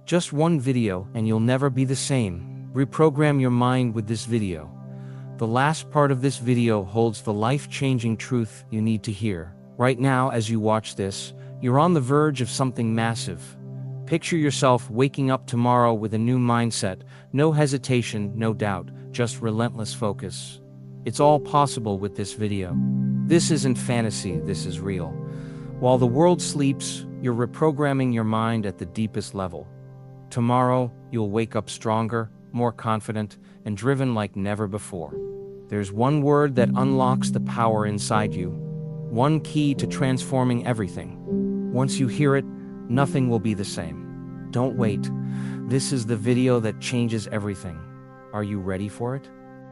Just one video and you'll never be the same. Reprogram your mind with this video. The last part of this video holds the life-changing truth you need to hear. Right now, as you watch this, you're on the verge of something massive. Picture yourself waking up tomorrow with a new mindset, no hesitation, no doubt, just relentless focus. It's all possible with this video. This isn't fantasy, this is real. While the world sleeps, you're reprogramming your mind at the deepest level. Tomorrow, you'll wake up stronger, more confident, and driven like never before. There's one word that unlocks the power inside you. One key to transforming everything. Once you hear it, nothing will be the same. Don't wait. This is the video that changes everything. Are you ready for it?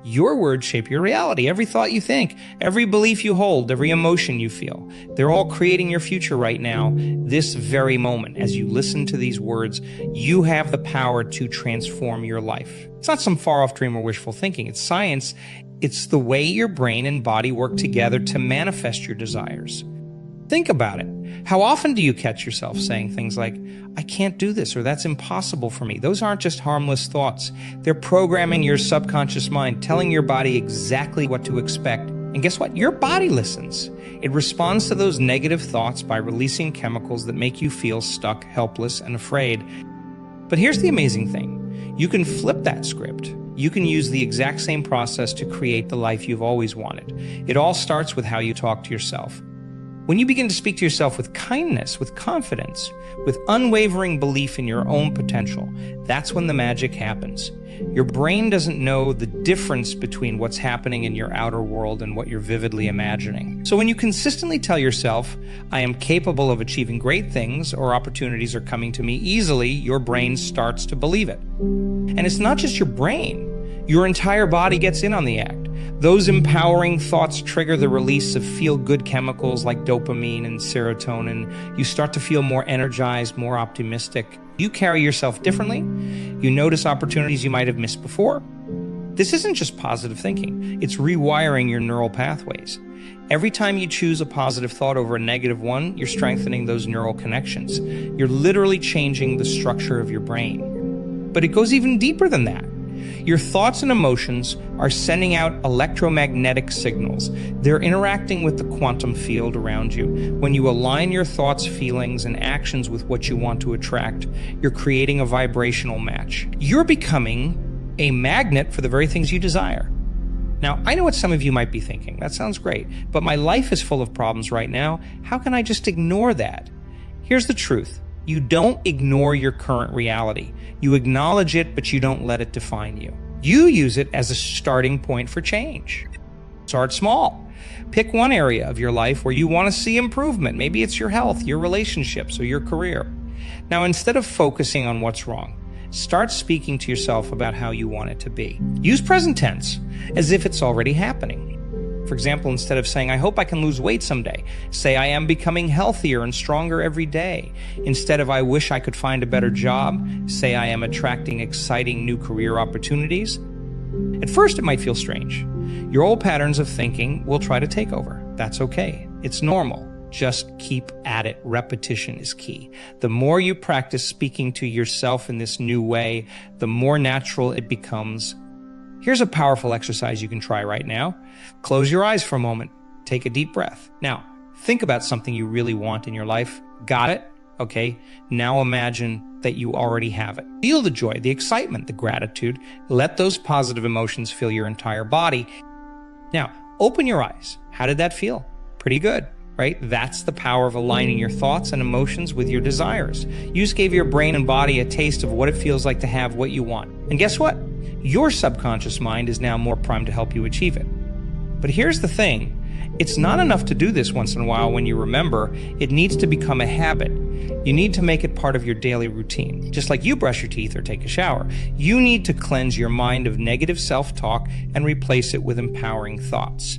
Your words shape your reality. Every thought you think, every belief you hold, every emotion you feel, they're all creating your future right now, this very moment. As you listen to these words, you have the power to transform your life. It's not some far-off dream or wishful thinking. It's science. It's the way your brain and body work together to manifest your desires. Think about it. How often do you catch yourself saying things like, I can't do this, or that's impossible for me? Those aren't just harmless thoughts. They're programming your subconscious mind, telling your body exactly what to expect. And guess what? Your body listens. It responds to those negative thoughts by releasing chemicals that make you feel stuck, helpless, and afraid. But here's the amazing thing. You can flip that script. You can use the exact same process to create the life you've always wanted. It all starts with how you talk to yourself. When you begin to speak to yourself with kindness, with confidence, with unwavering belief in your own potential, that's when the magic happens. Your brain doesn't know the difference between what's happening in your outer world and what you're vividly imagining. So when you consistently tell yourself, I am capable of achieving great things, or opportunities are coming to me easily, your brain starts to believe it. And it's not just your brain. Your entire body gets in on the act. Those empowering thoughts trigger the release of feel-good chemicals like dopamine and serotonin. You start to feel more energized, more optimistic. You carry yourself differently. You notice opportunities you might have missed before. This isn't just positive thinking. It's rewiring your neural pathways. Every time you choose a positive thought over a negative one, you're strengthening those neural connections. You're literally changing the structure of your brain. But it goes even deeper than that. Your thoughts and emotions are sending out electromagnetic signals. They're interacting with the quantum field around you. When you align your thoughts, feelings, and actions with what you want to attract, you're creating a vibrational match. You're becoming a magnet for the very things you desire. Now, I know what some of you might be thinking. That sounds great, but my life is full of problems right now. How can I just ignore that? Here's the truth. You don't ignore your current reality. You acknowledge it, but you don't let it define you. You use it as a starting point for change. Start small. Pick one area of your life where you want to see improvement. Maybe it's your health, your relationships, or your career. Now, instead of focusing on what's wrong, start speaking to yourself about how you want it to be. Use present tense as if it's already happening. For example, instead of saying, I hope I can lose weight someday, say, I am becoming healthier and stronger every day. Instead of, I wish I could find a better job, say, I am attracting exciting new career opportunities. At first, it might feel strange. Your old patterns of thinking will try to take over. That's okay. It's normal. Just keep at it. Repetition is key. The more you practice speaking to yourself in this new way, the more natural it becomes. Here's a powerful exercise you can try right now. Close your eyes for a moment. Take a deep breath. Now, think about something you really want in your life. Got it? Okay. Now imagine that you already have it. Feel the joy, the excitement, the gratitude. Let those positive emotions fill your entire body. Now, open your eyes. How did that feel? Pretty good, right? That's the power of aligning your thoughts and emotions with your desires. You just gave your brain and body a taste of what it feels like to have what you want. And guess what? Your subconscious mind is now more primed to help you achieve it. But here's the thing. It's not enough to do this once in a while when you remember. It needs to become a habit. You need to make it part of your daily routine. Just like you brush your teeth or take a shower. You need to cleanse your mind of negative self-talk and replace it with empowering thoughts.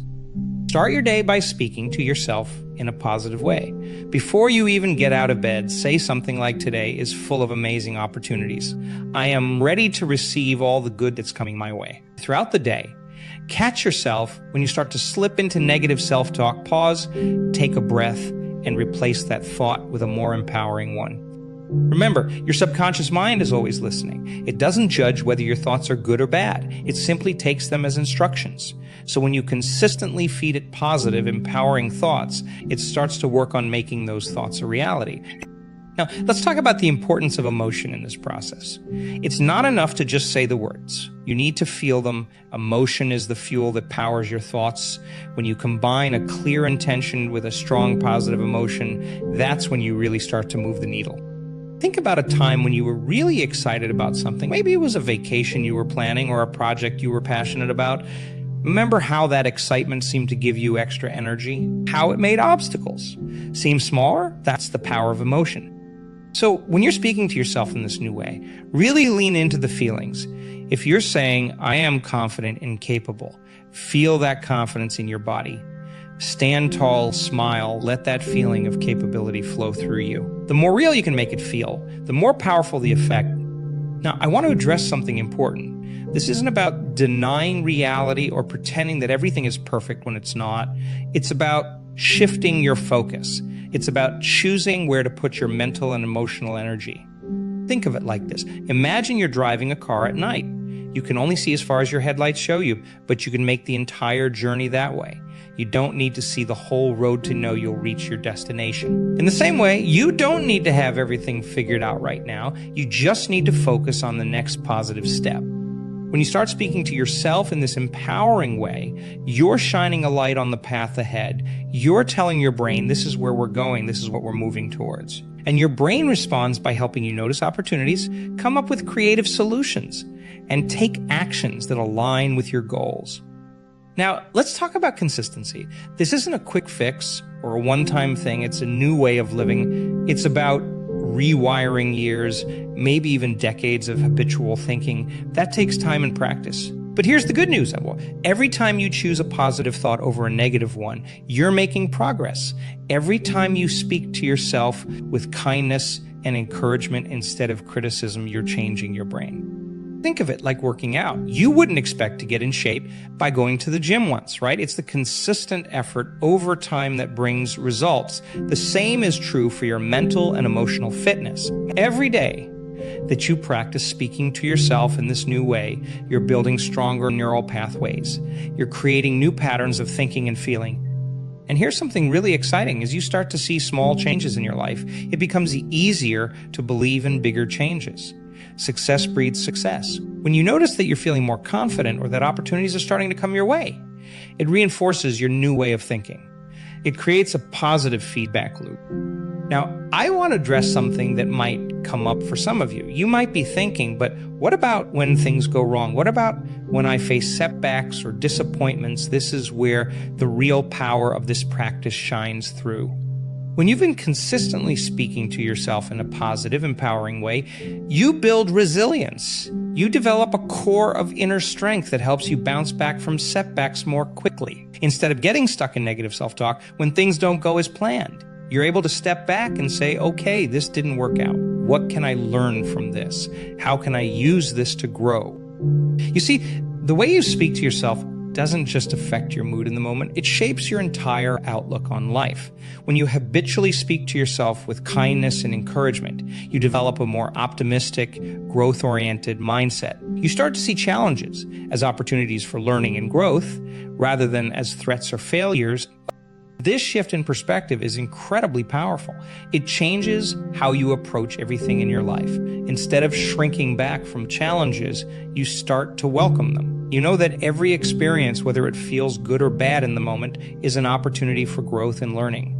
Start your day by speaking to yourself in a positive way. Before you even get out of bed, say something like, today is full of amazing opportunities. I am ready to receive all the good that's coming my way. Throughout the day, catch yourself when you start to slip into negative self-talk. Pause, take a breath, and replace that thought with a more empowering one. Remember, your subconscious mind is always listening. It doesn't judge whether your thoughts are good or bad. It simply takes them as instructions. So when you consistently feed it positive, empowering thoughts, it starts to work on making those thoughts a reality. Now, let's talk about the importance of emotion in this process. It's not enough to just say the words. You need to feel them. Emotion is the fuel that powers your thoughts. When you combine a clear intention with a strong positive emotion, that's when you really start to move the needle. Think about a time when you were really excited about something. Maybe it was a vacation you were planning or a project you were passionate about. Remember how that excitement seemed to give you extra energy? How it made obstacles seem smaller? That's the power of emotion. So when you're speaking to yourself in this new way, really lean into the feelings. If you're saying, I am confident and capable, feel that confidence in your body. Stand tall, smile, let that feeling of capability flow through you. The more real you can make it feel, the more powerful the effect. Now, I want to address something important. This isn't about denying reality or pretending that everything is perfect when it's not. It's about shifting your focus. It's about choosing where to put your mental and emotional energy. Think of it like this. Imagine you're driving a car at night. You can only see as far as your headlights show you, but you can make the entire journey that way. You don't need to see the whole road to know you'll reach your destination. In the same way, you don't need to have everything figured out right now. You just need to focus on the next positive step. When you start speaking to yourself in this empowering way, you're shining a light on the path ahead. You're telling your brain, this is where we're going, this is what we're moving towards. And your brain responds by helping you notice opportunities, come up with creative solutions, and take actions that align with your goals. Now, let's talk about consistency. This isn't a quick fix or a one-time thing. It's a new way of living. It's about rewiring years, maybe even decades of habitual thinking. That takes time and practice. But here's the good news. Every time you choose a positive thought over a negative one, you're making progress. Every time you speak to yourself with kindness and encouragement instead of criticism, you're changing your brain. Think of it like working out. You wouldn't expect to get in shape by going to the gym once, right? It's the consistent effort over time that brings results. The same is true for your mental and emotional fitness. Every day that you practice speaking to yourself in this new way, you're building stronger neural pathways. You're creating new patterns of thinking and feeling. And here's something really exciting. As you start to see small changes in your life, it becomes easier to believe in bigger changes. Success breeds success. When you notice that you're feeling more confident or that opportunities are starting to come your way, it reinforces your new way of thinking. It creates a positive feedback loop. Now, I want to address something that might come up for some of you. You might be thinking, but what about when things go wrong? What about when I face setbacks or disappointments? This is where the real power of this practice shines through. When you've been consistently speaking to yourself in a positive, empowering way, you build resilience. You develop a core of inner strength that helps you bounce back from setbacks more quickly. Instead of getting stuck in negative self-talk when things don't go as planned, you're able to step back and say, okay, this didn't work out. What can I learn from this? How can I use this to grow? You see, the way you speak to yourself doesn't just affect your mood in the moment, it shapes your entire outlook on life. When you habitually speak to yourself with kindness and encouragement, you develop a more optimistic, growth-oriented mindset. You start to see challenges as opportunities for learning and growth, rather than as threats or failures. This shift in perspective is incredibly powerful. It changes how you approach everything in your life. Instead of shrinking back from challenges, you start to welcome them. You know that every experience, whether it feels good or bad in the moment, is an opportunity for growth and learning.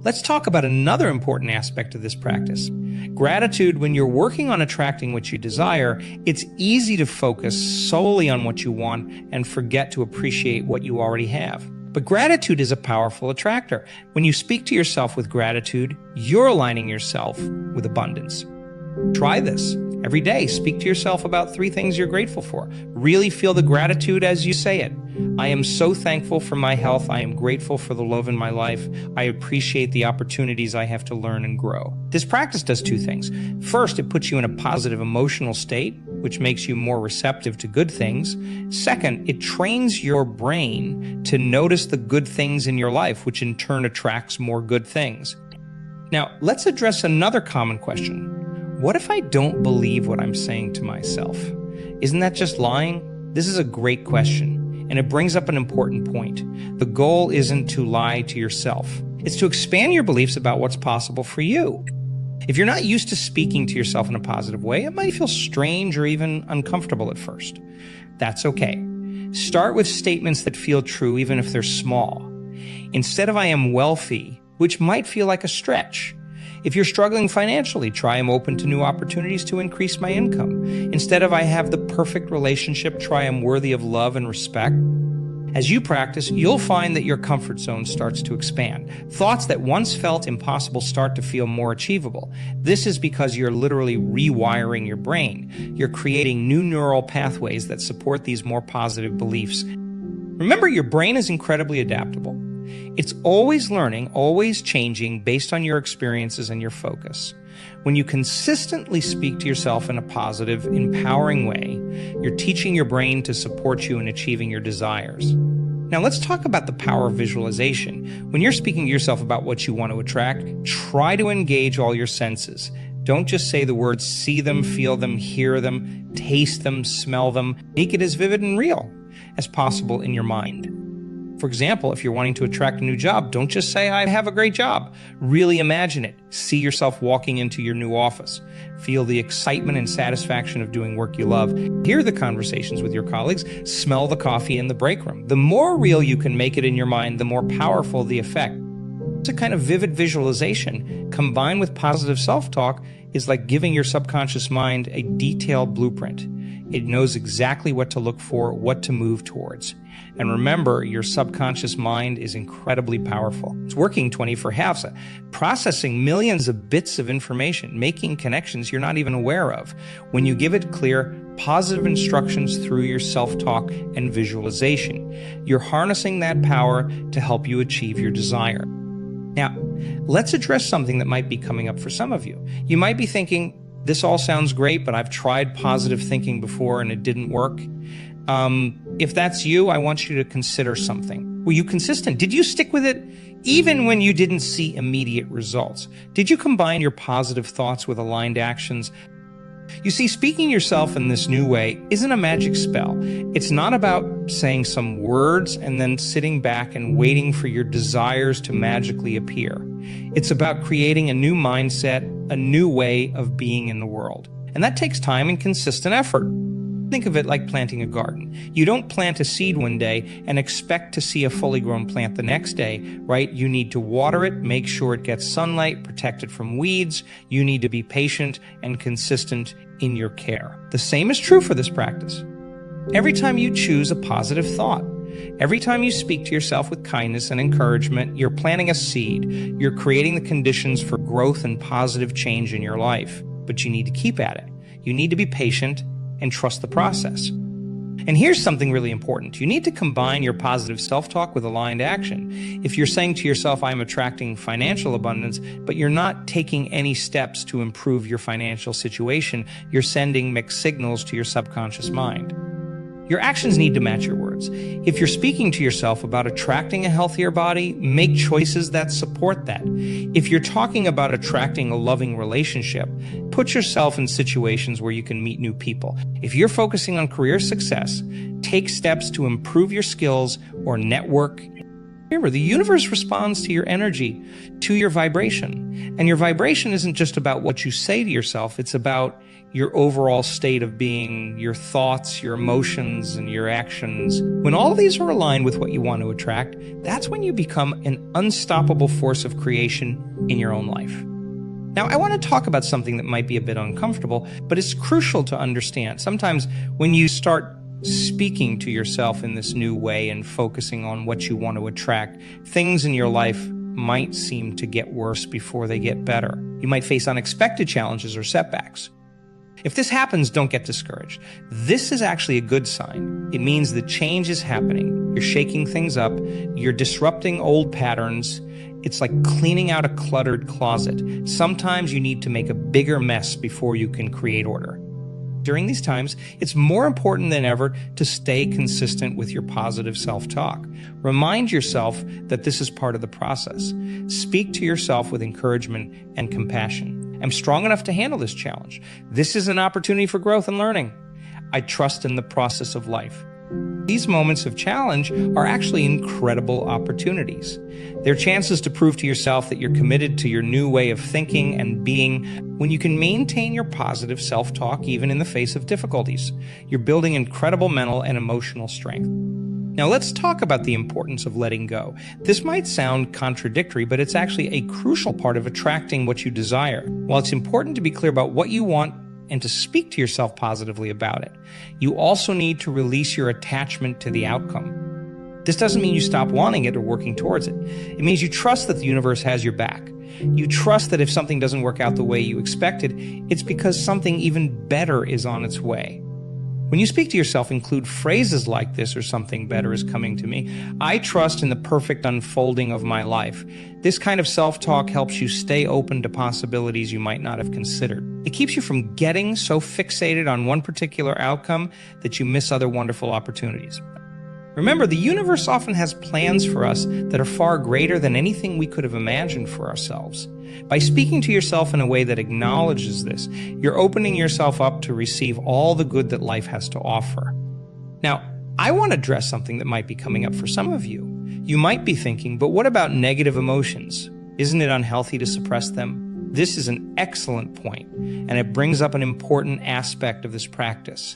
Let's talk about another important aspect of this practice. Gratitude. When you're working on attracting what you desire, it's easy to focus solely on what you want and forget to appreciate what you already have. But gratitude is a powerful attractor. When you speak to yourself with gratitude, you're aligning yourself with abundance. Try this. Every day, speak to yourself about 3 things you're grateful for. Really feel the gratitude as you say it. I am so thankful for my health. I am grateful for the love in my life. I appreciate the opportunities I have to learn and grow. This practice does 2 things. First, it puts you in a positive emotional state, which makes you more receptive to good things. Second, it trains your brain to notice the good things in your life, which in turn attracts more good things. Now, let's address another common question. What if I don't believe what I'm saying to myself? Isn't that just lying? This is a great question, and it brings up an important point. The goal isn't to lie to yourself. It's to expand your beliefs about what's possible for you. If you're not used to speaking to yourself in a positive way, it might feel strange or even uncomfortable at first. That's okay. Start with statements that feel true even if they're small. Instead of "I am wealthy," which might feel like a stretch. If you're struggling financially, try "I'm open to new opportunities to increase my income." Instead of "I have the perfect relationship," try "I'm worthy of love and respect." As you practice, you'll find that your comfort zone starts to expand. Thoughts that once felt impossible start to feel more achievable. This is because you're literally rewiring your brain. You're creating new neural pathways that support these more positive beliefs. Remember, your brain is incredibly adaptable. It's always learning, always changing based on your experiences and your focus. When you consistently speak to yourself in a positive, empowering way, you're teaching your brain to support you in achieving your desires. Now let's talk about the power of visualization. When you're speaking to yourself about what you want to attract, try to engage all your senses. Don't just say the words, see them, feel them, hear them, taste them, smell them. Make it as vivid and real as possible in your mind. For example, if you're wanting to attract a new job, don't just say, "I have a great job." Really imagine it. See yourself walking into your new office. Feel the excitement and satisfaction of doing work you love. Hear the conversations with your colleagues. Smell the coffee in the break room. The more real you can make it in your mind, the more powerful the effect. It's a kind of vivid visualization combined with positive self-talk is like giving your subconscious mind a detailed blueprint. It knows exactly what to look for, what to move towards. And remember, your subconscious mind is incredibly powerful. It's working 24/7, processing millions of bits of information, making connections you're not even aware of. When you give it clear, positive instructions through your self-talk and visualization, you're harnessing that power to help you achieve your desire. Now, let's address something that might be coming up for some of you. You might be thinking, "This all sounds great, but I've tried positive thinking before and it didn't work." If that's you, I want you to consider something. Were you consistent? Did you stick with it even when you didn't see immediate results? Did you combine your positive thoughts with aligned actions? You see, speaking yourself in this new way isn't a magic spell. It's not about saying some words and then sitting back and waiting for your desires to magically appear. It's about creating a new mindset, a new way of being in the world. And that takes time and consistent effort. Think of it like planting a garden. You don't plant a seed one day and expect to see a fully grown plant the next day, right? You need to water it, make sure it gets sunlight, protect it from weeds. You need to be patient and consistent in your care. The same is true for this practice. Every time you choose a positive thought, every time you speak to yourself with kindness and encouragement, you're planting a seed. You're creating the conditions for growth and positive change in your life. But you need to keep at it. You need to be patient and trust the process. And here's something really important. You need to combine your positive self-talk with aligned action. If you're saying to yourself, "I'm attracting financial abundance," but you're not taking any steps to improve your financial situation, you're sending mixed signals to your subconscious mind. Your actions need to match your words. If you're speaking to yourself about attracting a healthier body, make choices that support that. If you're talking about attracting a loving relationship, put yourself in situations where you can meet new people. If you're focusing on career success, take steps to improve your skills or network. Remember, the universe responds to your energy, to your vibration. And your vibration isn't just about what you say to yourself, it's about your overall state of being, your thoughts, your emotions, and your actions. When all of these are aligned with what you want to attract, that's when you become an unstoppable force of creation in your own life. Now, I want to talk about something that might be a bit uncomfortable, but it's crucial to understand. Sometimes when you start speaking to yourself in this new way and focusing on what you want to attract, things in your life might seem to get worse before they get better. You might face unexpected challenges or setbacks. If this happens, don't get discouraged. This is actually a good sign. It means that change is happening. You're shaking things up. You're disrupting old patterns. It's like cleaning out a cluttered closet. Sometimes you need to make a bigger mess before you can create order. During these times, it's more important than ever to stay consistent with your positive self-talk. Remind yourself that this is part of the process. Speak to yourself with encouragement and compassion. I'm strong enough to handle this challenge. This is an opportunity for growth and learning. I trust in the process of life. These moments of challenge are actually incredible opportunities. They're chances to prove to yourself that you're committed to your new way of thinking and being. When you can maintain your positive self-talk even in the face of difficulties, you're building incredible mental and emotional strength. Now let's talk about the importance of letting go. This might sound contradictory, but it's actually a crucial part of attracting what you desire. While it's important to be clear about what you want and to speak to yourself positively about it, you also need to release your attachment to the outcome. This doesn't mean you stop wanting it or working towards it. It means you trust that the universe has your back. You trust that if something doesn't work out the way you expected, it's because something even better is on its way. When you speak to yourself, include phrases like this: or something better is coming to me. I trust in the perfect unfolding of my life. This kind of self-talk helps you stay open to possibilities you might not have considered. It keeps you from getting so fixated on one particular outcome that you miss other wonderful opportunities. Remember, the universe often has plans for us that are far greater than anything we could have imagined for ourselves. By speaking to yourself in a way that acknowledges this, you're opening yourself up to receive all the good that life has to offer. Now, I want to address something that might be coming up for some of you. You might be thinking, but what about negative emotions? Isn't it unhealthy to suppress them? This is an excellent point, and it brings up an important aspect of this practice.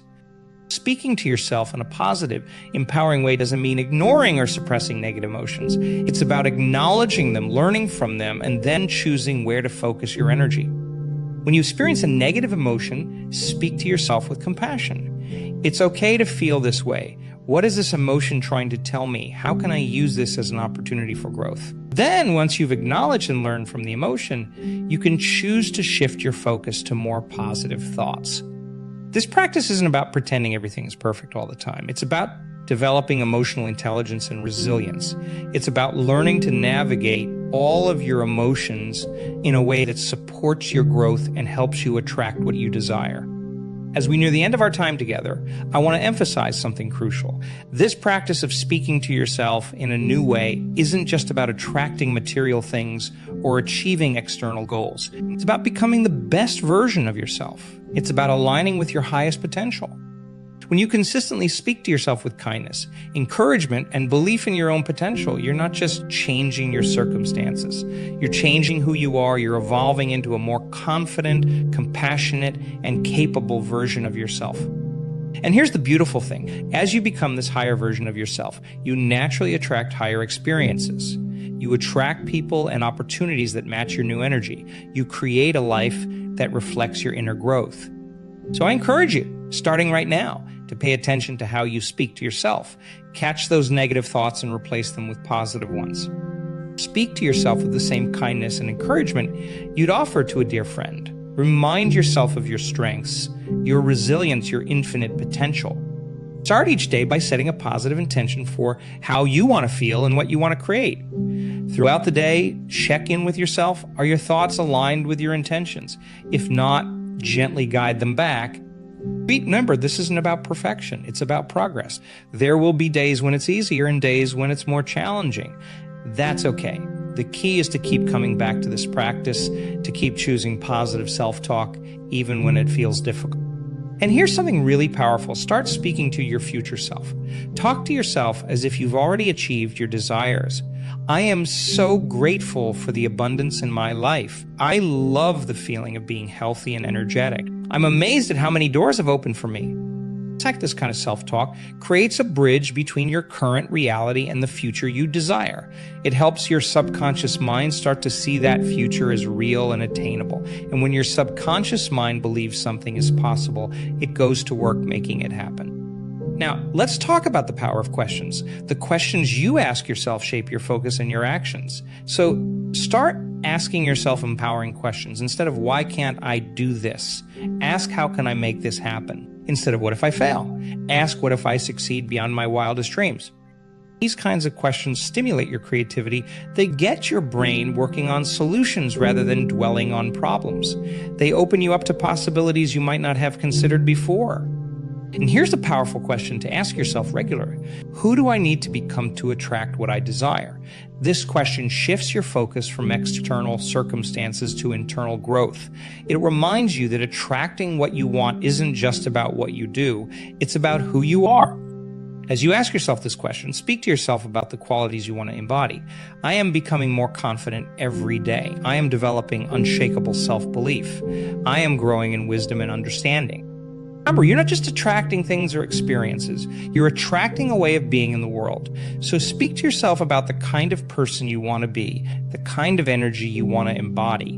Speaking to yourself in a positive, empowering way doesn't mean ignoring or suppressing negative emotions. It's about acknowledging them, learning from them, and then choosing where to focus your energy. When you experience a negative emotion, speak to yourself with compassion. It's okay to feel this way. What is this emotion trying to tell me? How can I use this as an opportunity for growth? Then, once you've acknowledged and learned from the emotion, you can choose to shift your focus to more positive thoughts. This practice isn't about pretending everything is perfect all the time. It's about developing emotional intelligence and resilience. It's about learning to navigate all of your emotions in a way that supports your growth and helps you attract what you desire. As we near the end of our time together, I want to emphasize something crucial. This practice of speaking to yourself in a new way isn't just about attracting material things or achieving external goals. It's about becoming the best version of yourself. It's about aligning with your highest potential. When you consistently speak to yourself with kindness, encouragement, and belief in your own potential, you're not just changing your circumstances. You're changing who you are. You're evolving into a more confident, compassionate, and capable version of yourself. And here's the beautiful thing. As you become this higher version of yourself, you naturally attract higher experiences. You attract people and opportunities that match your new energy. You create a life that reflects your inner growth. So I encourage you, starting right now, to pay attention to how you speak to yourself. Catch those negative thoughts and replace them with positive ones. Speak to yourself with the same kindness and encouragement you'd offer to a dear friend. Remind yourself of your strengths, your resilience, your infinite potential. Start each day by setting a positive intention for how you want to feel and what you want to create. Throughout the day, check in with yourself. Are your thoughts aligned with your intentions? If not, gently guide them back. Remember, this isn't about perfection. It's about progress. There will be days when it's easier and days when it's more challenging. That's okay. The key is to keep coming back to this practice, to keep choosing positive self-talk, even when it feels difficult. And here's something really powerful. Start speaking to your future self. Talk to yourself as if you've already achieved your desires. I am so grateful for the abundance in my life. I love the feeling of being healthy and energetic. I'm amazed at how many doors have opened for me. This kind of self-talk creates a bridge between your current reality and the future you desire. It helps your subconscious mind start to see that future as real and attainable. And when your subconscious mind believes something is possible, it goes to work making it happen. Now, let's talk about the power of questions. The questions you ask yourself shape your focus and your actions. So start asking yourself empowering questions. Instead of, why can't I do this? Ask, how can I make this happen? Instead of, what if I fail? Ask, what if I succeed beyond my wildest dreams? These kinds of questions stimulate your creativity. They get your brain working on solutions rather than dwelling on problems. They open you up to possibilities you might not have considered before. And here's a powerful question to ask yourself regularly. Who do I need to become to attract what I desire? This question shifts your focus from external circumstances to internal growth. It reminds you that attracting what you want isn't just about what you do, it's about who you are. As you ask yourself this question, speak to yourself about the qualities you want to embody. I am becoming more confident every day. I am developing unshakable self-belief. I am growing in wisdom and understanding. Remember, you're not just attracting things or experiences. You're attracting a way of being in the world. So speak to yourself about the kind of person you want to be, the kind of energy you want to embody.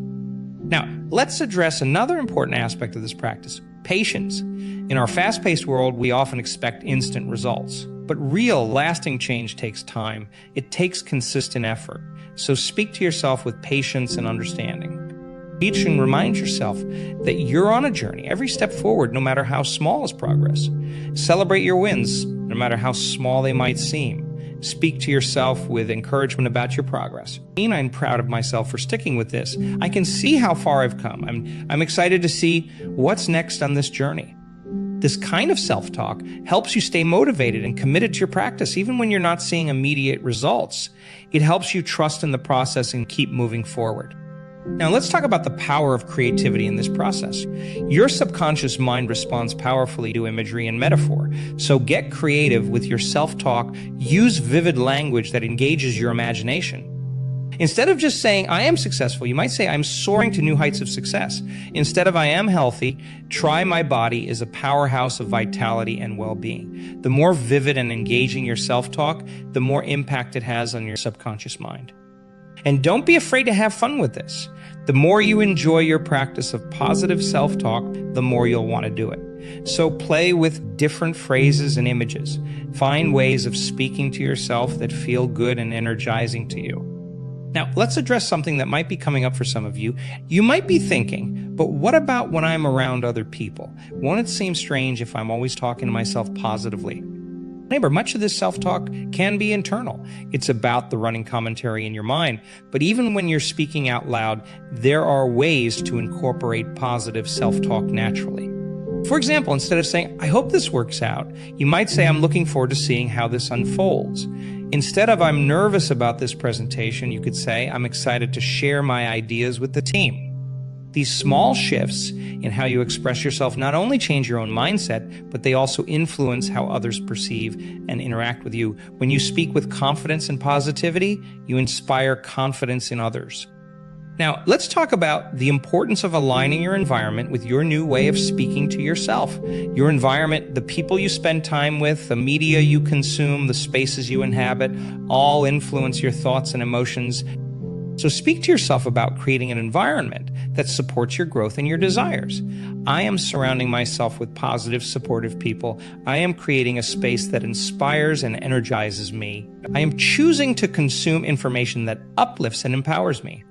Now, let's address another important aspect of this practice: patience. In our fast-paced world, we often expect instant results. But real, lasting change takes time. It takes consistent effort. So speak to yourself with patience and understanding. Teach and remind yourself that you're on a journey. Every step forward, no matter how small, is progress. Celebrate your wins, no matter how small they might seem. Speak to yourself with encouragement about your progress. I'm proud of myself for sticking with this. I can see how far I've come. I'm excited to see what's next on this journey. This kind of self-talk helps you stay motivated and committed to your practice, even when you're not seeing immediate results. It helps you trust in the process and keep moving forward. Now, let's talk about the power of creativity in this process. Your subconscious mind responds powerfully to imagery and metaphor. So get creative with your self-talk. Use vivid language that engages your imagination. Instead of just saying, I am successful, you might say, I'm soaring to new heights of success. Instead of, I am healthy, try, my body is a powerhouse of vitality and well-being. The more vivid and engaging your self-talk, the more impact it has on your subconscious mind. And don't be afraid to have fun with this. The more you enjoy your practice of positive self-talk, the more you'll want to do it. So play with different phrases and images. Find ways of speaking to yourself that feel good and energizing to you. Now, let's address something that might be coming up for some of you. You might be thinking, but what about when I'm around other people? Won't it seem strange if I'm always talking to myself positively? Remember, much of this self-talk can be internal. It's about the running commentary in your mind. But even when you're speaking out loud, there are ways to incorporate positive self-talk naturally. For example, instead of saying, I hope this works out, you might say, I'm looking forward to seeing how this unfolds. Instead of, I'm nervous about this presentation, you could say, I'm excited to share my ideas with the team. These small shifts in how you express yourself not only change your own mindset, but they also influence how others perceive and interact with you. When you speak with confidence and positivity, you inspire confidence in others. Now, let's talk about the importance of aligning your environment with your new way of speaking to yourself. Your environment, the people you spend time with, the media you consume, the spaces you inhabit, all influence your thoughts and emotions. So speak to yourself about creating an environment that supports your growth and your desires. I am surrounding myself with positive, supportive people. I am creating a space that inspires and energizes me. I am choosing to consume information that uplifts and empowers me.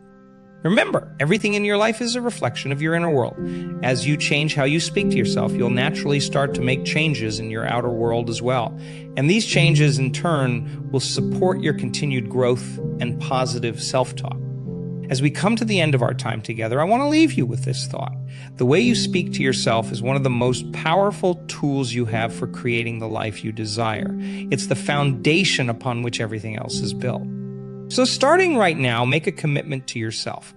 Remember, everything in your life is a reflection of your inner world. As you change how you speak to yourself, you'll naturally start to make changes in your outer world as well. And these changes, in turn, will support your continued growth and positive self-talk. As we come to the end of our time together, I want to leave you with this thought. The way you speak to yourself is one of the most powerful tools you have for creating the life you desire. It's the foundation upon which everything else is built. So starting right now, make a commitment to yourself.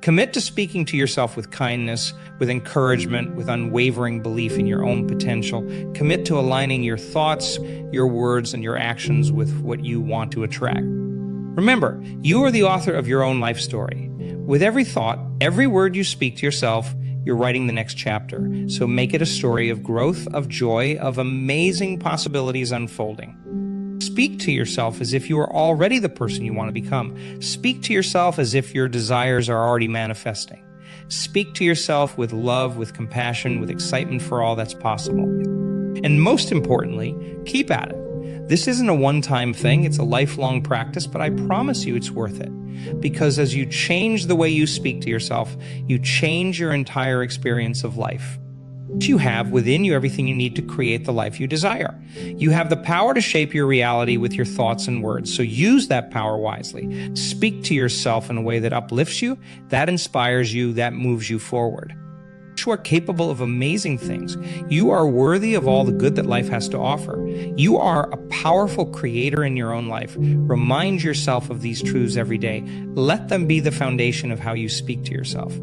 Commit to speaking to yourself with kindness, with encouragement, with unwavering belief in your own potential. Commit to aligning your thoughts, your words, and your actions with what you want to attract. Remember, you are the author of your own life story. With every thought, every word you speak to yourself, you're writing the next chapter. So make it a story of growth, of joy, of amazing possibilities unfolding. Speak to yourself as if you are already the person you want to become. Speak to yourself as if your desires are already manifesting. Speak to yourself with love, with compassion, with excitement for all that's possible. And most importantly, keep at it. This isn't a one-time thing, it's a lifelong practice, but I promise you it's worth it. Because as you change the way you speak to yourself, you change your entire experience of life. You have within you everything you need to create the life you desire. You have the power to shape your reality with your thoughts and words, so use that power wisely. Speak to yourself in a way that uplifts you, that inspires you, that moves you forward. You are capable of amazing things. You are worthy of all the good that life has to offer. You are a powerful creator in your own life. Remind yourself of these truths every day. Let them be the foundation of how you speak to yourself.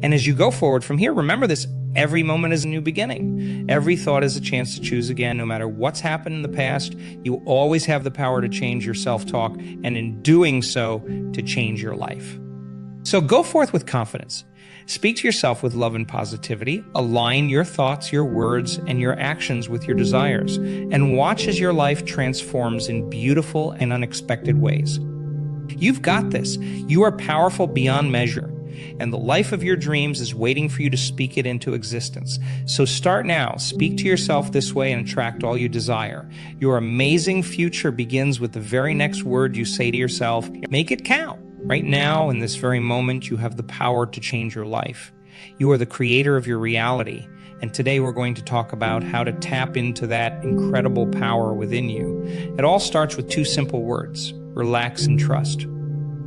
And as you go forward from here, remember this: every moment is a new beginning. Every thought is a chance to choose again. No matter what's happened in the past, you always have the power to change your self-talk, and in doing so, to change your life. So go forth with confidence. Speak to yourself with love and positivity. Align your thoughts, your words, and your actions with your desires, and watch as your life transforms in beautiful and unexpected ways. You've got this. You are powerful beyond measure, and the life of your dreams is waiting for you to speak it into existence. So start now. Speak to yourself this way and attract all you desire. Your amazing future begins with the very next word you say to yourself. Make it count. Right now, in this very moment, you have the power to change your life. You are the creator of your reality, and today we're going to talk about how to tap into that incredible power within you. It all starts with two simple words: relax and trust.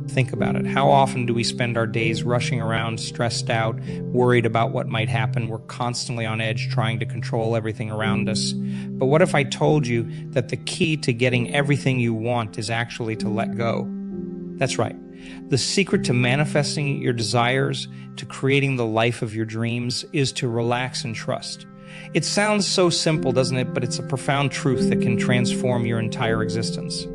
Think about it. How often do we spend our days rushing around, stressed out, worried about what might happen? We're constantly on edge, trying to control everything around us. But what if I told you that the key to getting everything you want is actually to let go? That's right. The secret to manifesting your desires, to creating the life of your dreams, is to relax and trust. It sounds so simple, doesn't it? But it's a profound truth that can transform your entire existence.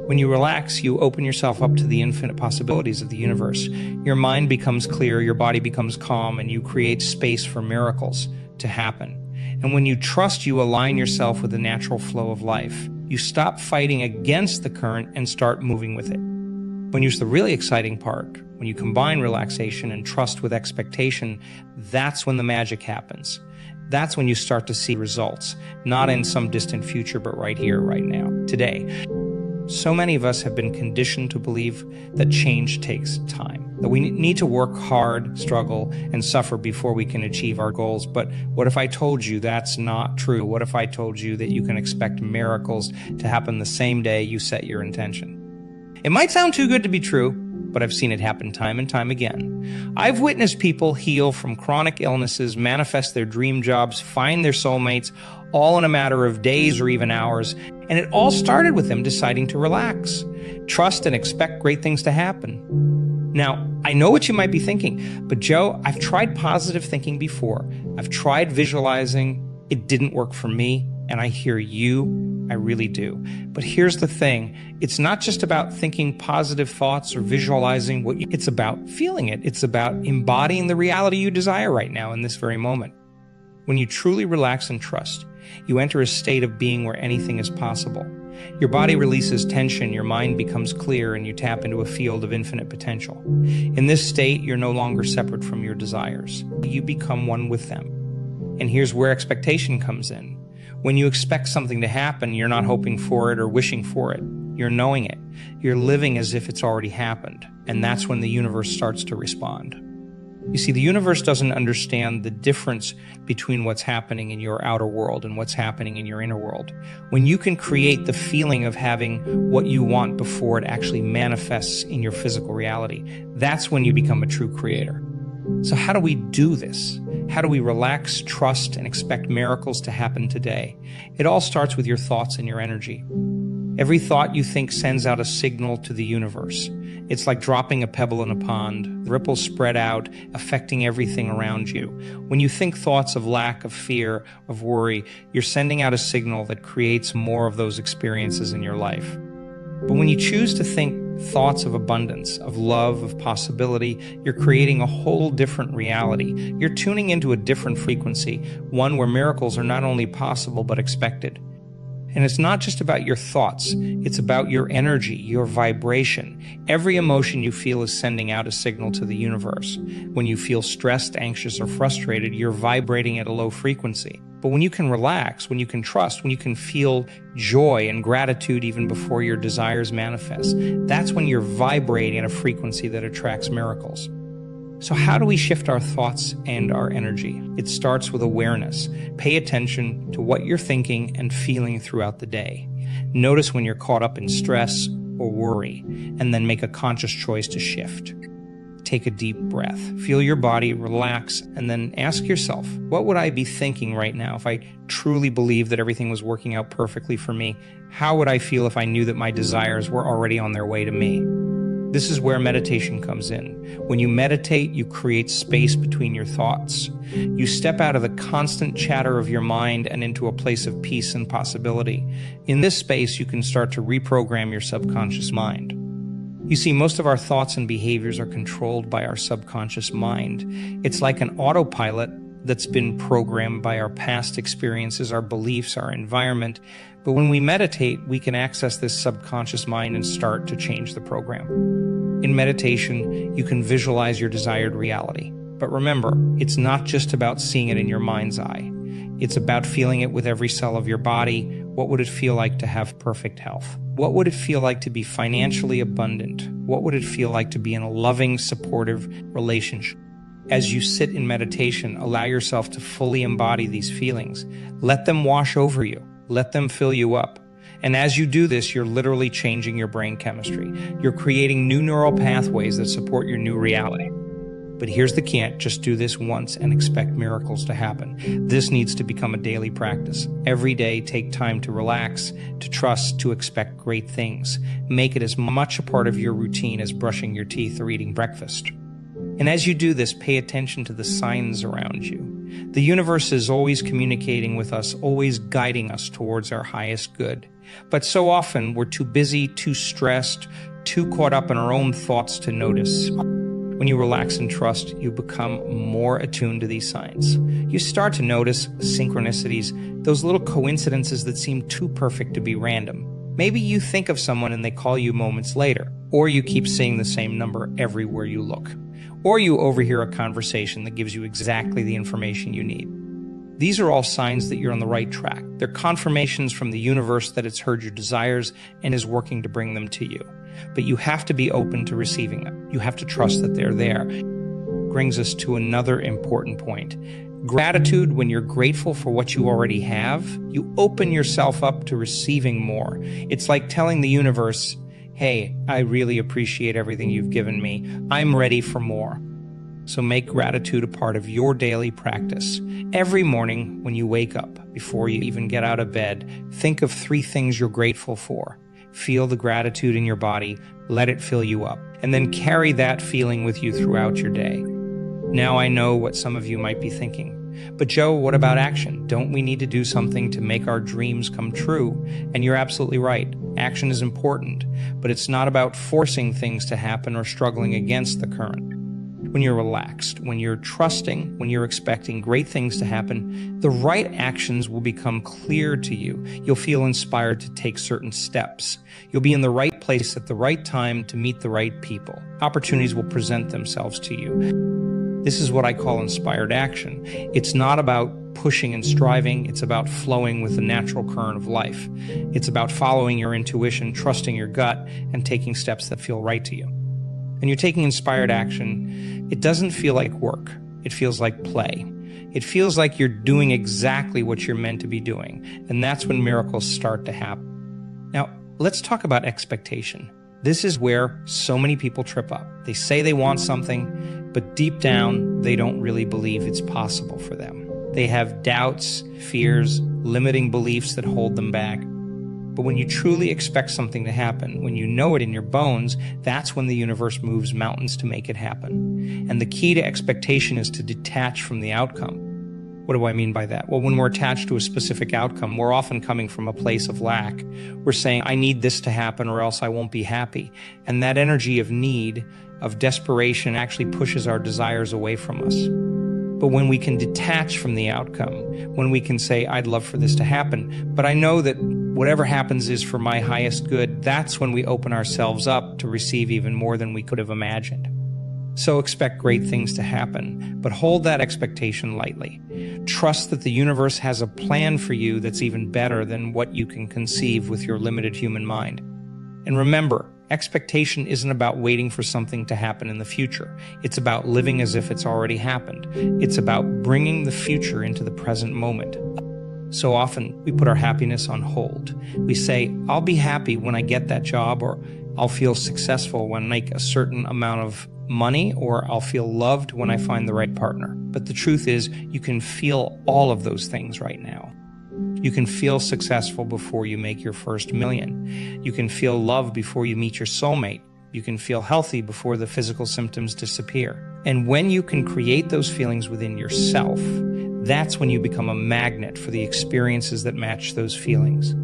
When you relax, you open yourself up to the infinite possibilities of the universe. Your mind becomes clear, your body becomes calm, and you create space for miracles to happen. And when you trust, you align yourself with the natural flow of life. You stop fighting against the current and start moving with it. When you use the really exciting part, when you combine relaxation and trust with expectation, that's when the magic happens. That's when you start to see results, not in some distant future, but right here, right now, today. So many of us have been conditioned to believe that change takes time, that we need to work hard, struggle, and suffer before we can achieve our goals. But what if I told you that's not true? What if I told you that you can expect miracles to happen the same day you set your intention? It might sound too good to be true, but I've seen it happen time and time again. I've witnessed people heal from chronic illnesses, manifest their dream jobs, find their soulmates, all in a matter of days or even hours. And it all started with them deciding to relax, trust, and expect great things to happen. Now, I know what you might be thinking, but Joe, I've tried positive thinking before. I've tried visualizing. It didn't work for me. And I hear you, I really do. But here's the thing. It's not just about thinking positive thoughts or visualizing it's about feeling it. It's about embodying the reality you desire right now in this very moment. When you truly relax and trust, you enter a state of being where anything is possible. Your body releases tension, your mind becomes clear, and you tap into a field of infinite potential. In this state, you're no longer separate from your desires. You become one with them. And here's where expectation comes in. When you expect something to happen, you're not hoping for it or wishing for it. You're knowing it. You're living as if it's already happened. And that's when the universe starts to respond. You see, the universe doesn't understand the difference between what's happening in your outer world and what's happening in your inner world. When you can create the feeling of having what you want before it actually manifests in your physical reality, that's when you become a true creator. So how do we do this? How do we relax, trust, and expect miracles to happen today? It all starts with your thoughts and your energy. Every thought you think sends out a signal to the universe. It's like dropping a pebble in a pond. The ripples spread out, affecting everything around you. When you think thoughts of lack, of fear, of worry, you're sending out a signal that creates more of those experiences in your life. But when you choose to think thoughts of abundance, of love, of possibility, you're creating a whole different reality. You're tuning into a different frequency, one where miracles are not only possible but expected. And it's not just about your thoughts, it's about your energy, your vibration. Every emotion you feel is sending out a signal to the universe. When you feel stressed, anxious, or frustrated, you're vibrating at a low frequency. But when you can relax, when you can trust, when you can feel joy and gratitude even before your desires manifest, that's when you're vibrating at a frequency that attracts miracles. So how do we shift our thoughts and our energy? It starts with awareness. Pay attention to what you're thinking and feeling throughout the day. Notice when you're caught up in stress or worry, and then make a conscious choice to shift. Take a deep breath. Feel your body relax, and then ask yourself, what would I be thinking right now if I truly believed that everything was working out perfectly for me? How would I feel if I knew that my desires were already on their way to me? This is where meditation comes in. When you meditate, you create space between your thoughts. You step out of the constant chatter of your mind and into a place of peace and possibility. In this space, you can start to reprogram your subconscious mind. You see, most of our thoughts and behaviors are controlled by our subconscious mind. It's like an autopilot that's been programmed by our past experiences, our beliefs, our environment. But when we meditate, we can access this subconscious mind and start to change the program. In meditation, you can visualize your desired reality. But remember, it's not just about seeing it in your mind's eye. It's about feeling it with every cell of your body. What would it feel like to have perfect health? What would it feel like to be financially abundant? What would it feel like to be in a loving, supportive relationship? As you sit in meditation, allow yourself to fully embody these feelings. Let them wash over you. Let them fill you up. And as you do this, you're literally changing your brain chemistry. You're creating new neural pathways that support your new reality. But here's the can't just do this once and expect miracles to happen. This needs to become a daily practice. Every day, take time to relax, to trust, to expect great things. Make it as much a part of your routine as brushing your teeth or eating breakfast. And as you do this, pay attention to the signs around you. The universe is always communicating with us, always guiding us towards our highest good. But so often, we're too busy, too stressed, too caught up in our own thoughts to notice. When you relax and trust, you become more attuned to these signs. You start to notice synchronicities, those little coincidences that seem too perfect to be random. Maybe you think of someone and they call you moments later, or you keep seeing the same number everywhere you look, or you overhear a conversation that gives you exactly the information you need. These are all signs that you're on the right track. They're confirmations from the universe that it's heard your desires and is working to bring them to you. But you have to be open to receiving them. You have to trust that they're there. Brings us to another important point. Gratitude, when you're grateful for what you already have, you open yourself up to receiving more. It's like telling the universe, hey, I really appreciate everything you've given me. I'm ready for more. So make gratitude a part of your daily practice. Every morning when you wake up, before you even get out of bed, think of 3 things you're grateful for. Feel the gratitude in your body, let it fill you up, and then carry that feeling with you throughout your day. Now I know what some of you might be thinking. But Joe, what about action? Don't we need to do something to make our dreams come true? And you're absolutely right. Action is important, but it's not about forcing things to happen or struggling against the current. When you're relaxed, when you're trusting, when you're expecting great things to happen, the right actions will become clear to you. You'll feel inspired to take certain steps. You'll be in the right place at the right time to meet the right people. Opportunities will present themselves to you. This is what I call inspired action. It's not about pushing and striving. It's about flowing with the natural current of life. It's about following your intuition, trusting your gut, and taking steps that feel right to you. When you're taking inspired action, it doesn't feel like work. It feels like play. It feels like you're doing exactly what you're meant to be doing. And that's when miracles start to happen. Now, let's talk about expectation. This is where so many people trip up. They say they want something, but deep down, they don't really believe it's possible for them. They have doubts, fears, limiting beliefs that hold them back. But when you truly expect something to happen, when you know it in your bones, that's when the universe moves mountains to make it happen. And the key to expectation is to detach from the outcome. What do I mean by that? Well, when we're attached to a specific outcome, we're often coming from a place of lack. We're saying, I need this to happen or else I won't be happy. And that energy of need, of desperation, actually pushes our desires away from us. But when we can detach from the outcome, when we can say, I'd love for this to happen, but I know that whatever happens is for my highest good, that's when we open ourselves up to receive even more than we could have imagined. So expect great things to happen, but hold that expectation lightly. Trust that the universe has a plan for you that's even better than what you can conceive with your limited human mind. And remember, expectation isn't about waiting for something to happen in the future. It's about living as if it's already happened. It's about bringing the future into the present moment. So often, we put our happiness on hold. We say, I'll be happy when I get that job, or I'll feel successful when I make a certain amount of money, or I'll feel loved when I find the right partner. But the truth is, you can feel all of those things right now. You can feel successful before you make your first million. You can feel love before you meet your soulmate. You can feel healthy before the physical symptoms disappear. And when you can create those feelings within yourself, that's when you become a magnet for the experiences that match those feelings.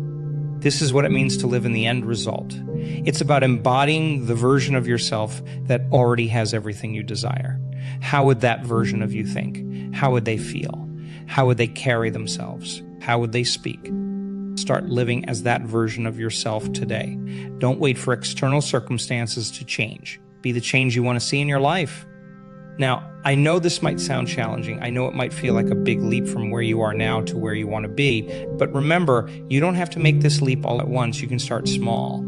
This is what it means to live in the end result. It's about embodying the version of yourself that already has everything you desire. How would that version of you think? How would they feel? How would they carry themselves? How would they speak? Start living as that version of yourself today. Don't wait for external circumstances to change. Be the change you want to see in your life. Now, I know this might sound challenging. I know it might feel like a big leap from where you are now to where you want to be. But remember, you don't have to make this leap all at once. You can start small.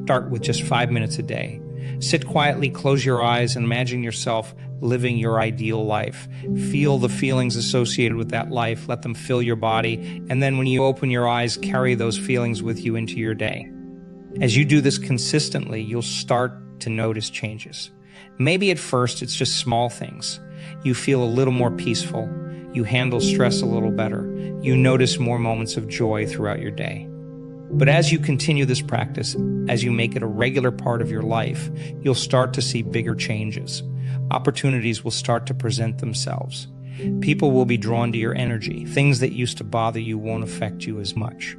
Start with just 5 minutes a day. Sit quietly, close your eyes, and imagine yourself living your ideal life. Feel the feelings associated with that life. Let them fill your body. And then when you open your eyes, carry those feelings with you into your day. As you do this consistently, you'll start to notice changes. Maybe at first it's just small things. You feel a little more peaceful. You handle stress a little better. You notice more moments of joy throughout your day. But as you continue this practice, as you make it a regular part of your life, you'll start to see bigger changes. Opportunities will start to present themselves. People will be drawn to your energy. Things that used to bother you won't affect you as much.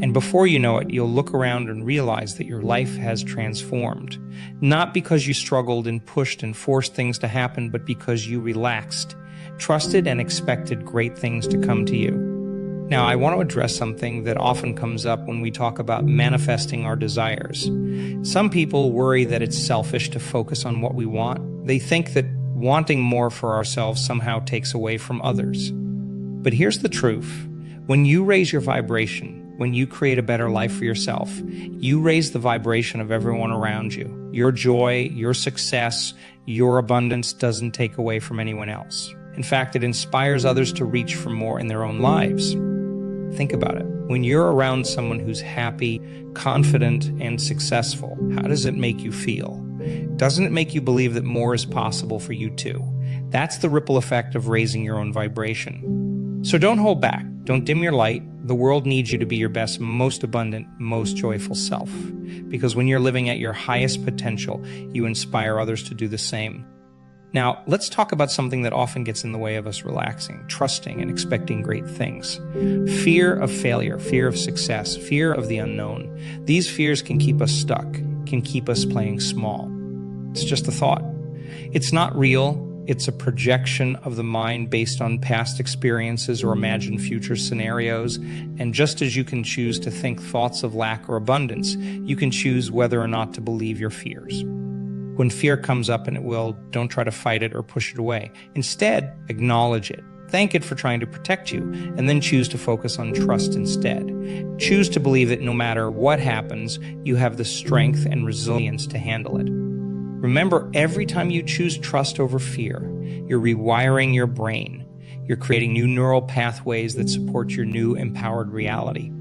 And before you know it, you'll look around and realize that your life has transformed. Not because you struggled and pushed and forced things to happen, but because you relaxed, trusted, and expected great things to come to you. Now, I want to address something that often comes up when we talk about manifesting our desires. Some people worry that it's selfish to focus on what we want. They think that wanting more for ourselves somehow takes away from others. But here's the truth. When you raise your vibration, when you create a better life for yourself, you raise the vibration of everyone around you. Your joy, your success, your abundance doesn't take away from anyone else. In fact, it inspires others to reach for more in their own lives. Think about it. When you're around someone who's happy, confident, and successful, how does it make you feel? Doesn't it make you believe that more is possible for you too? That's the ripple effect of raising your own vibration. So don't hold back. Don't dim your light. The world needs you to be your best, most abundant, most joyful self. Because when you're living at your highest potential, you inspire others to do the same. Now, let's talk about something that often gets in the way of us relaxing, trusting, and expecting great things. Fear of failure, fear of success, fear of the unknown. These fears can keep us stuck, can keep us playing small. It's just a thought. It's not real. It's a projection of the mind based on past experiences or imagined future scenarios. And just as you can choose to think thoughts of lack or abundance, you can choose whether or not to believe your fears. When fear comes up, and it will, don't try to fight it or push it away. Instead, acknowledge it. Thank it for trying to protect you, and then choose to focus on trust instead. Choose to believe that no matter what happens, you have the strength and resilience to handle it. Remember, every time you choose trust over fear, you're rewiring your brain. You're creating new neural pathways that support your new empowered reality.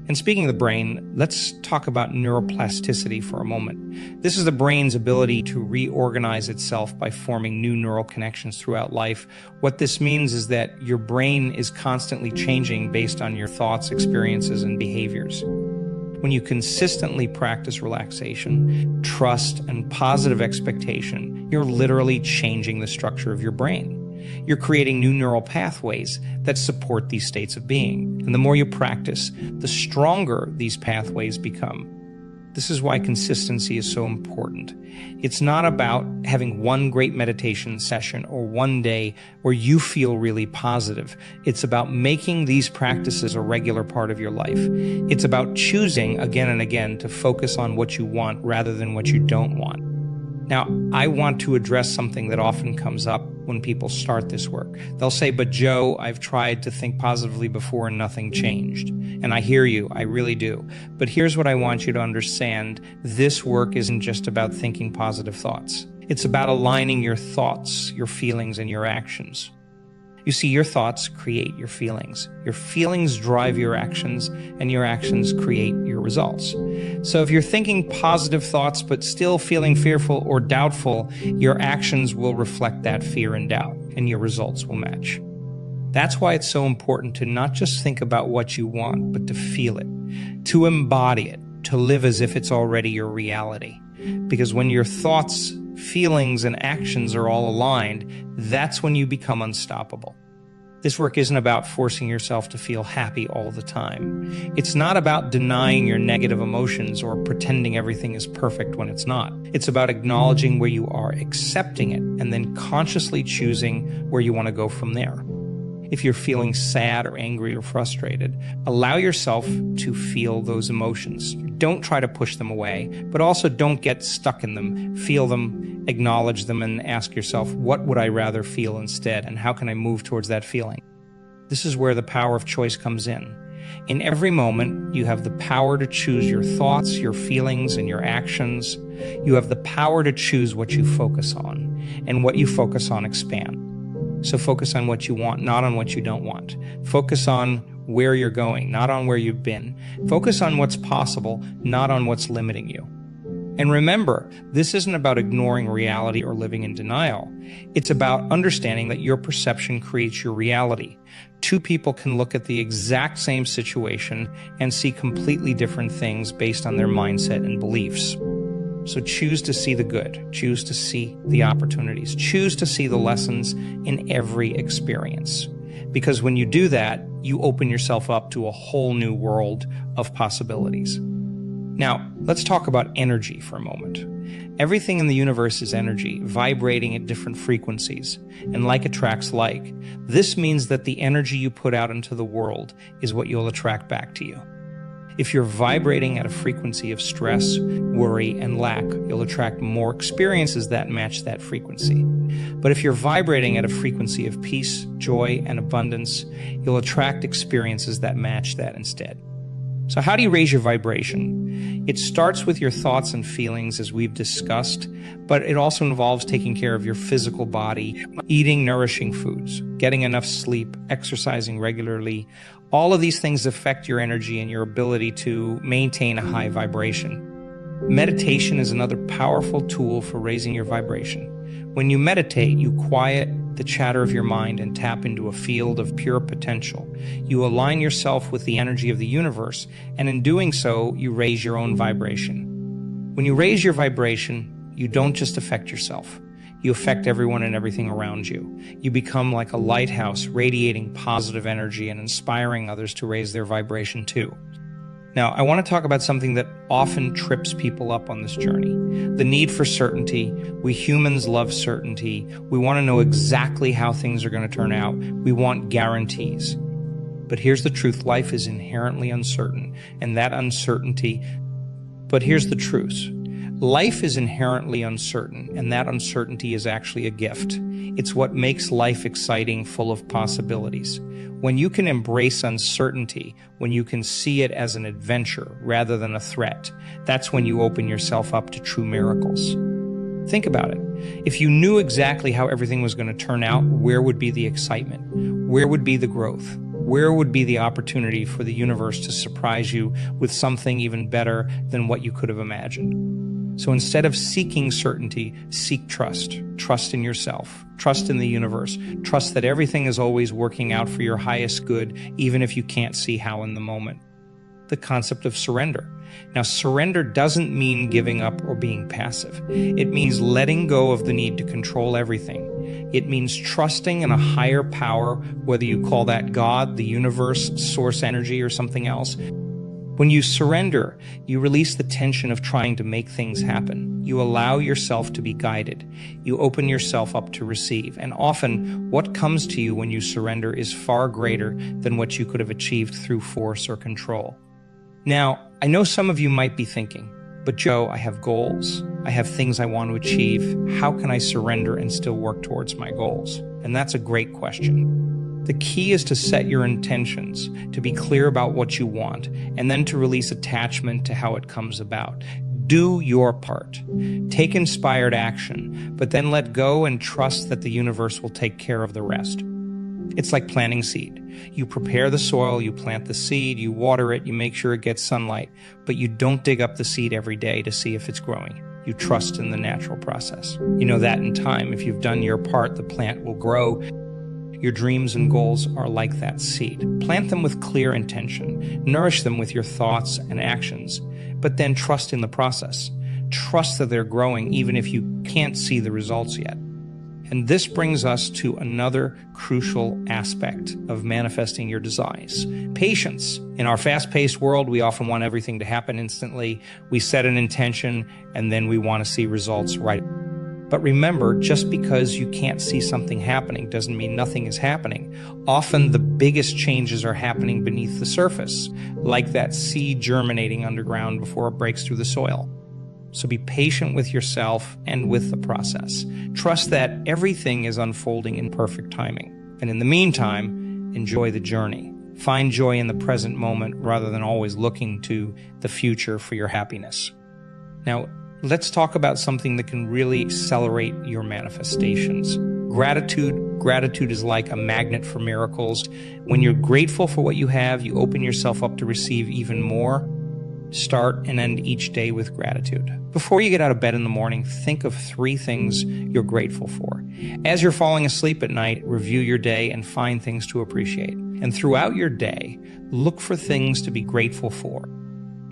And speaking of the brain, let's talk about neuroplasticity for a moment. This is the brain's ability to reorganize itself by forming new neural connections throughout life. What this means is that your brain is constantly changing based on your thoughts, experiences, and behaviors. When you consistently practice relaxation, trust, and positive expectation, you're literally changing the structure of your brain. You're creating new neural pathways that support these states of being. And the more you practice, the stronger these pathways become. This is why consistency is so important. It's not about having one great meditation session or one day where you feel really positive. It's about making these practices a regular part of your life. It's about choosing again and again to focus on what you want rather than what you don't want. Now, I want to address something that often comes up when people start this work. They'll say, but Joe, I've tried to think positively before and nothing changed. And I hear you, I really do. But here's what I want you to understand. This work isn't just about thinking positive thoughts. It's about aligning your thoughts, your feelings, and your actions. You see, your thoughts create your feelings. Your feelings drive your actions, and your actions create your results. So if you're thinking positive thoughts but still feeling fearful or doubtful, your actions will reflect that fear and doubt, and your results will match. That's why it's so important to not just think about what you want, but to feel it, to embody it, to live as if it's already your reality. Because when your thoughts, feelings, and actions are all aligned, that's when you become unstoppable. This work isn't about forcing yourself to feel happy all the time. It's not about denying your negative emotions or pretending everything is perfect when it's not. It's about acknowledging where you are, accepting it, and then consciously choosing where you want to go from there. If you're feeling sad or angry or frustrated, allow yourself to feel those emotions. Don't try to push them away, but also don't get stuck in them. Feel them, acknowledge them, and ask yourself, what would I rather feel instead, and how can I move towards that feeling? This is where the power of choice comes in. In every moment, you have the power to choose your thoughts, your feelings, and your actions. You have the power to choose what you focus on, and what you focus on expand. So focus on what you want, not on what you don't want. Focus on where you're going, not on where you've been. Focus on what's possible, not on what's limiting you. And remember, this isn't about ignoring reality or living in denial. It's about understanding that your perception creates your reality. Two people can look at the exact same situation and see completely different things based on their mindset and beliefs. So choose to see the good, choose to see the opportunities, choose to see the lessons in every experience. Because when you do that, you open yourself up to a whole new world of possibilities. Now, let's talk about energy for a moment. Everything in the universe is energy, vibrating at different frequencies, and like attracts like. This means that the energy you put out into the world is what you'll attract back to you. If you're vibrating at a frequency of stress, worry, and lack, you'll attract more experiences that match that frequency. But if you're vibrating at a frequency of peace, joy, and abundance, you'll attract experiences that match that instead. So how do you raise your vibration? It starts with your thoughts and feelings, as we've discussed, but it also involves taking care of your physical body, eating nourishing foods, getting enough sleep, exercising regularly. All of these things affect your energy and your ability to maintain a high vibration. Meditation is another powerful tool for raising your vibration. When you meditate, you quiet the chatter of your mind and tap into a field of pure potential. You align yourself with the energy of the universe, and in doing so, you raise your own vibration. When you raise your vibration, you don't just affect yourself. You affect everyone and everything around you. You become like a lighthouse, radiating positive energy and inspiring others to raise their vibration too. Now, I want to talk about something that often trips people up on this journey. The need for certainty. We humans love certainty. We want to know exactly how things are going to turn out. We want guarantees. But here's the truth. Life is inherently uncertain, and that uncertainty... But here's the truth. Life is inherently uncertain, and that uncertainty is actually a gift. It's what makes life exciting, full of possibilities. When you can embrace uncertainty, when you can see it as an adventure rather than a threat, that's when you open yourself up to true miracles. Think about it. If you knew exactly how everything was going to turn out, where would be the excitement? Where would be the growth? Where would be the opportunity for the universe to surprise you with something even better than what you could have imagined? So instead of seeking certainty, seek trust. Trust in yourself. Trust in the universe. Trust that everything is always working out for your highest good, even if you can't see how in the moment. The concept of surrender. Now, surrender doesn't mean giving up or being passive. It means letting go of the need to control everything. It means trusting in a higher power, whether you call that God, the universe, source energy, or something else. When you surrender, you release the tension of trying to make things happen. You allow yourself to be guided. You open yourself up to receive. And often, what comes to you when you surrender is far greater than what you could have achieved through force or control. Now, I know some of you might be thinking, But Joe, I have goals. I have things I want to achieve. How can I surrender and still work towards my goals? And that's a great question. The key is to set your intentions, to be clear about what you want, and then to release attachment to how it comes about. Do your part. Take inspired action, but then let go and trust that the universe will take care of the rest. It's like planting seed. You prepare the soil, you plant the seed, you water it, you make sure it gets sunlight, but you don't dig up the seed every day to see if it's growing. You trust in the natural process. You know that in time, if you've done your part, the plant will grow. Your dreams and goals are like that seed. Plant them with clear intention. Nourish them with your thoughts and actions, but then trust in the process. Trust that they're growing even if you can't see the results yet. And this brings us to another crucial aspect of manifesting your desires: patience. In our fast-paced world, we often want everything to happen instantly. We set an intention, and then we want to see results right. But remember, just because you can't see something happening doesn't mean nothing is happening. Often the biggest changes are happening beneath the surface, like that seed germinating underground before it breaks through the soil. So be patient with yourself and with the process. Trust that everything is unfolding in perfect timing. And in the meantime, enjoy the journey. Find joy in the present moment rather than always looking to the future for your happiness. Now, let's talk about something that can really accelerate your manifestations. Gratitude. Gratitude is like a magnet for miracles. When you're grateful for what you have, you open yourself up to receive even more. Start and end each day with gratitude. Before you get out of bed in the morning, think of 3 things you're grateful for. As you're falling asleep at night, review your day and find things to appreciate. And throughout your day, look for things to be grateful for.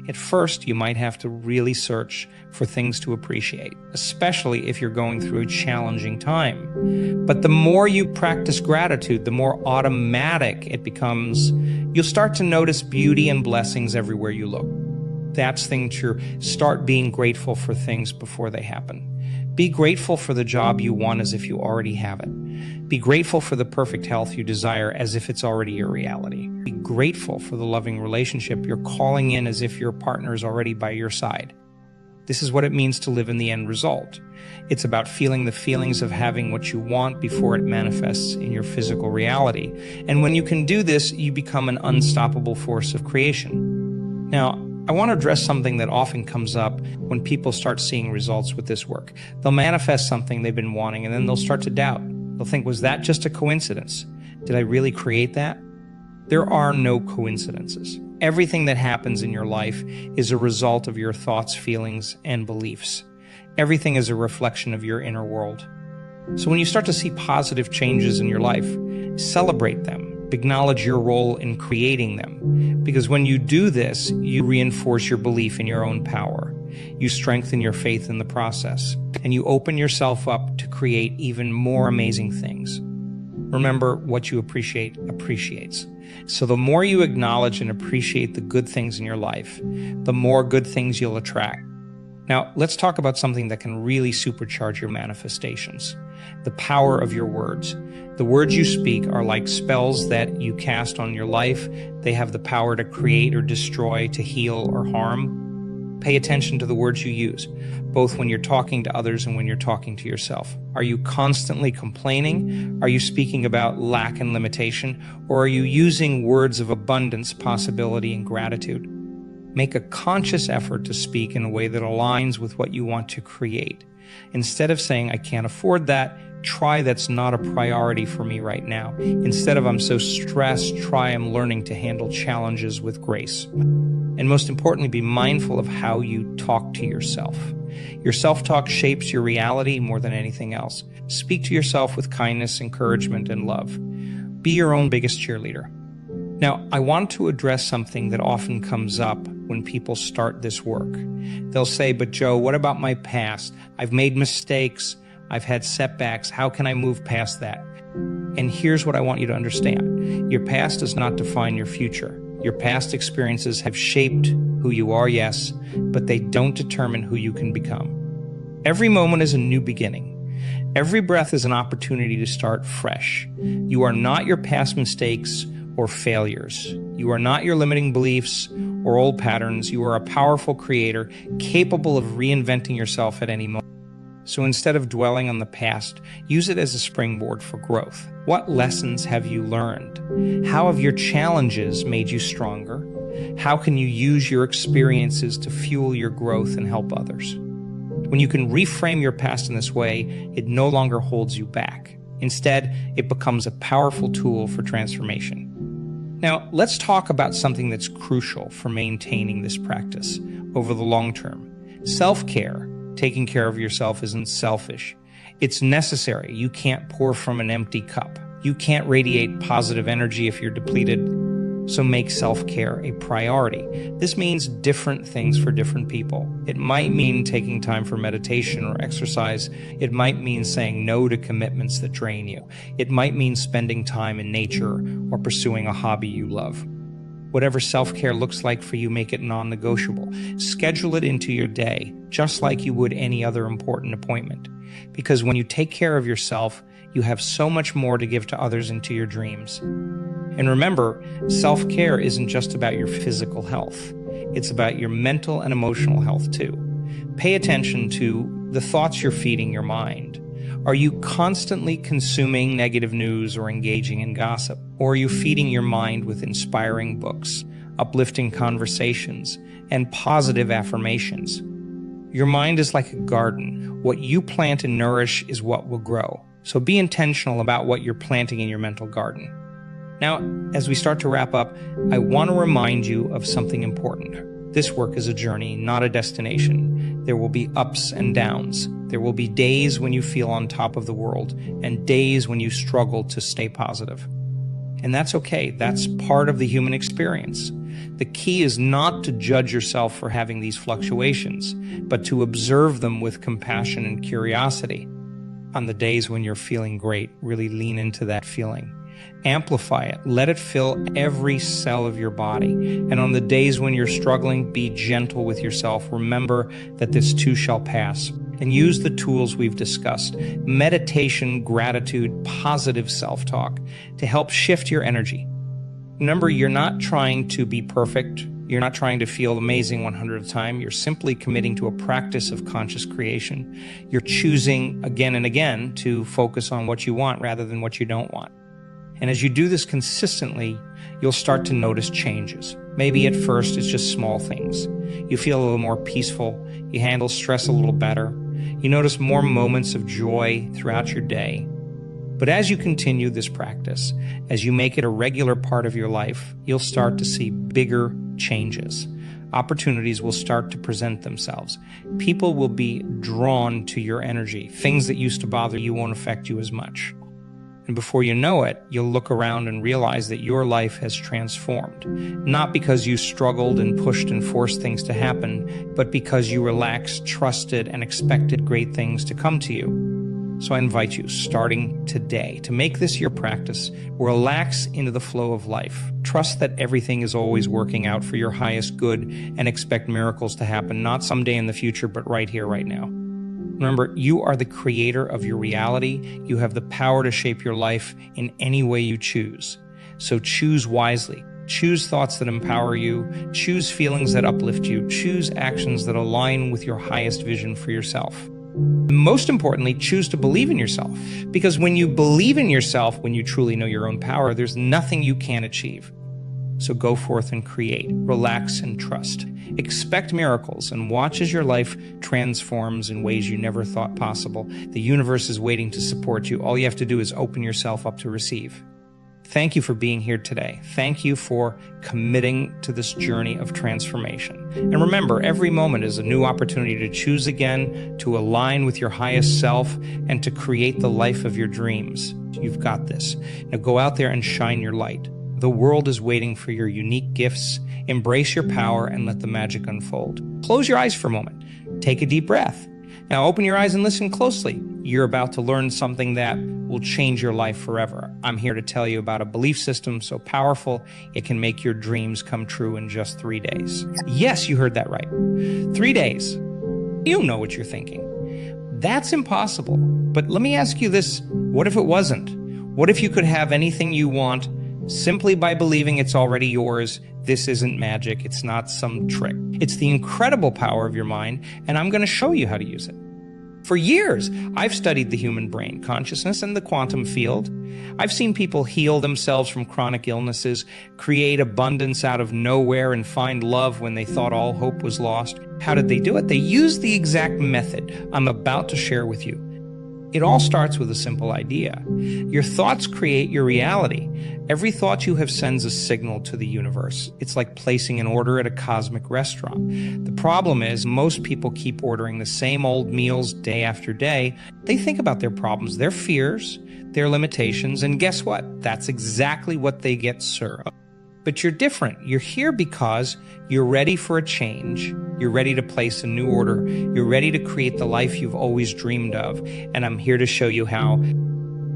At first, you might have to really search for things to appreciate, especially if you're going through a challenging time. But the more you practice gratitude, the more automatic it becomes. You'll start to notice beauty and blessings everywhere you look. That's thing to start being grateful for things before they happen. Be grateful for the job you want as if you already have it. Be grateful for the perfect health you desire as if it's already your reality. Be grateful for the loving relationship you're calling in as if your partner is already by your side. This is what it means to live in the end result. It's about feeling the feelings of having what you want before it manifests in your physical reality. And when you can do this, you become an unstoppable force of creation. Now, I want to address something that often comes up when people start seeing results with this work. They'll manifest something they've been wanting, and then they'll start to doubt. They'll think, was that just a coincidence? Did I really create that? There are no coincidences. Everything that happens in your life is a result of your thoughts, feelings, and beliefs. Everything is a reflection of your inner world. So when you start to see positive changes in your life, celebrate them. Acknowledge your role in creating them. Because when you do this, you reinforce your belief in your own power. You strengthen your faith in the process. And you open yourself up to create even more amazing things. Remember, what you appreciate appreciates. So the more you acknowledge and appreciate the good things in your life, the more good things you'll attract. Now, let's talk about something that can really supercharge your manifestations. The power of your words. The words you speak are like spells that you cast on your life. They have the power to create or destroy, to heal or harm. Pay attention to the words you use, both when you're talking to others and when you're talking to yourself. Are you constantly complaining? Are you speaking about lack and limitation? Or are you using words of abundance, possibility, and gratitude? Make a conscious effort to speak in a way that aligns with what you want to create. Instead of saying, I can't afford that, try that's not a priority for me right now. Instead of I'm so stressed, try I'm learning to handle challenges with grace. And most importantly, be mindful of how you talk to yourself. Your self-talk shapes your reality more than anything else. Speak to yourself with kindness, encouragement, and love. Be your own biggest cheerleader. Now, I want to address something that often comes up when people start this work. They'll say, but Joe, what about my past? I've made mistakes. I've had setbacks. How can I move past that? And here's what I want you to understand. Your past does not define your future. Your past experiences have shaped who you are, yes, but they don't determine who you can become. Every moment is a new beginning. Every breath is an opportunity to start fresh. You are not your past mistakes or failures. You are not your limiting beliefs or old patterns. You are a powerful creator capable of reinventing yourself at any moment. So instead of dwelling on the past, use it as a springboard for growth. What lessons have you learned? How have your challenges made you stronger? How can you use your experiences to fuel your growth and help others? When you can reframe your past in this way, it no longer holds you back. Instead, it becomes a powerful tool for transformation. Now, let's talk about something that's crucial for maintaining this practice over the long term. Self-care. Taking care of yourself isn't selfish. It's necessary. You can't pour from an empty cup. You can't radiate positive energy if you're depleted. So make self-care a priority. This means different things for different people. It might mean taking time for meditation or exercise. It might mean saying no to commitments that drain you. It might mean spending time in nature or pursuing a hobby you love. Whatever self-care looks like for you, make it non-negotiable. Schedule it into your day, just like you would any other important appointment. Because when you take care of yourself, you have so much more to give to others and to your dreams. And remember, self-care isn't just about your physical health. It's about your mental and emotional health too. Pay attention to the thoughts you're feeding your mind. Are you constantly consuming negative news or engaging in gossip? Or are you feeding your mind with inspiring books, uplifting conversations, and positive affirmations? Your mind is like a garden. What you plant and nourish is what will grow. So be intentional about what you're planting in your mental garden. Now, as we start to wrap up, I want to remind you of something important. This work is a journey, not a destination. There will be ups and downs. There will be days when you feel on top of the world and days when you struggle to stay positive. And that's okay. That's part of the human experience. The key is not to judge yourself for having these fluctuations, but to observe them with compassion and curiosity. On the days when you're feeling great, really lean into that feeling. Amplify it. Let it fill every cell of your body. And on the days when you're struggling, be gentle with yourself. Remember that this too shall pass. And use the tools we've discussed, meditation, gratitude, positive self-talk, to help shift your energy. Remember, you're not trying to be perfect. You're not trying to feel amazing 100 at a time. You're simply committing to a practice of conscious creation. You're choosing again and again to focus on what you want rather than what you don't want. And as you do this consistently, you'll start to notice changes. Maybe at first it's just small things. You feel a little more peaceful. You handle stress a little better. You notice more moments of joy throughout your day. But as you continue this practice, as you make it a regular part of your life, you'll start to see bigger changes. Opportunities will start to present themselves. People will be drawn to your energy. Things that used to bother you won't affect you as much. And before you know it, you'll look around and realize that your life has transformed. Not because you struggled and pushed and forced things to happen, but because you relaxed, trusted, and expected great things to come to you. So I invite you, starting today, to make this your practice. Relax into the flow of life. Trust that everything is always working out for your highest good, and expect miracles to happen, not someday in the future, but right here, right now. Remember, you are the creator of your reality. You have the power to shape your life in any way you choose. So choose wisely. Choose thoughts that empower you. Choose feelings that uplift you. Choose actions that align with your highest vision for yourself. Most importantly, choose to believe in yourself. Because when you believe in yourself, when you truly know your own power, there's nothing you can't achieve. So go forth and create, relax and trust. Expect miracles and watch as your life transforms in ways you never thought possible. The universe is waiting to support you. All you have to do is open yourself up to receive. Thank you for being here today. Thank you for committing to this journey of transformation. And remember, every moment is a new opportunity to choose again, to align with your highest self, and to create the life of your dreams. You've got this. Now go out there and shine your light. The world is waiting for your unique gifts. Embrace your power and let the magic unfold. Close your eyes for a moment. Take a deep breath. Now open your eyes and listen closely. You're about to learn something that will change your life forever. I'm here to tell you about a belief system so powerful it can make your dreams come true in just 3 days. Yes, you heard that right. 3 days. You know what you're thinking. That's impossible. But let me ask you this. What if it wasn't? What if you could have anything you want simply by believing it's already yours. This isn't magic. It's not some trick. It's the incredible power of your mind, and I'm going to show you how to use it. For years, I've studied the human brain, consciousness, and the quantum field. I've seen people heal themselves from chronic illnesses, create abundance out of nowhere, and find love when they thought all hope was lost. How did they do it? They used the exact method I'm about to share with you. It all starts with a simple idea. Your thoughts create your reality. Every thought you have sends a signal to the universe. It's like placing an order at a cosmic restaurant. The problem is most people keep ordering the same old meals day after day. They think about their problems, their fears, their limitations, and guess what? That's exactly what they get served. But you're different. You're here because you're ready for a change. You're ready to place a new order. You're ready to create the life you've always dreamed of. And I'm here to show you how.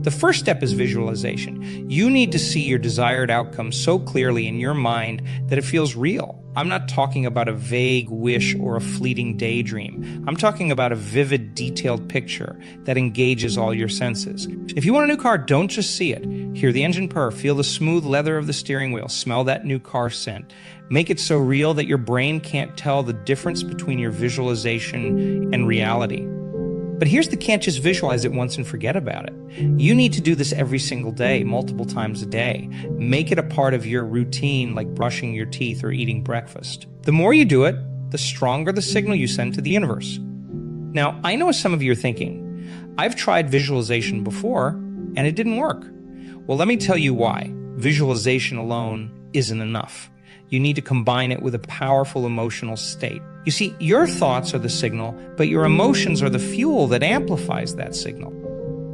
The first step is visualization. You need to see your desired outcome so clearly in your mind that it feels real. I'm not talking about a vague wish or a fleeting daydream. I'm talking about a vivid, detailed picture that engages all your senses. If you want a new car, don't just see it. Hear the engine purr, feel the smooth leather of the steering wheel, smell that new car scent. Make it so real that your brain can't tell the difference between your visualization and reality. But here's the can't just visualize it once and forget about it. You need to do this every single day, multiple times a day. Make it a part of your routine, like brushing your teeth or eating breakfast. The more you do it, the stronger the signal you send to the universe. Now, I know some of you are thinking, I've tried visualization before, and it didn't work. Well, let me tell you why. Visualization alone isn't enough. You need to combine it with a powerful emotional state. You see, your thoughts are the signal, but your emotions are the fuel that amplifies that signal.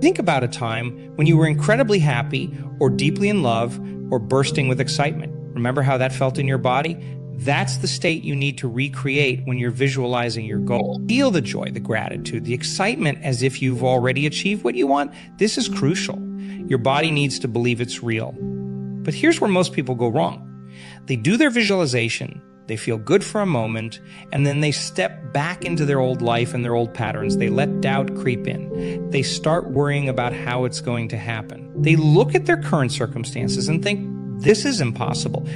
Think about a time when you were incredibly happy or deeply in love or bursting with excitement. Remember how that felt in your body? That's the state you need to recreate when you're visualizing your goal. Feel the joy, the gratitude, the excitement as if you've already achieved what you want. This is crucial. Your body needs to believe it's real. But here's where most people go wrong. They do their visualization, they feel good for a moment, and then they step back into their old life and their old patterns. They let doubt creep in. They start worrying about how it's going to happen. They look at their current circumstances and think, this is impossible.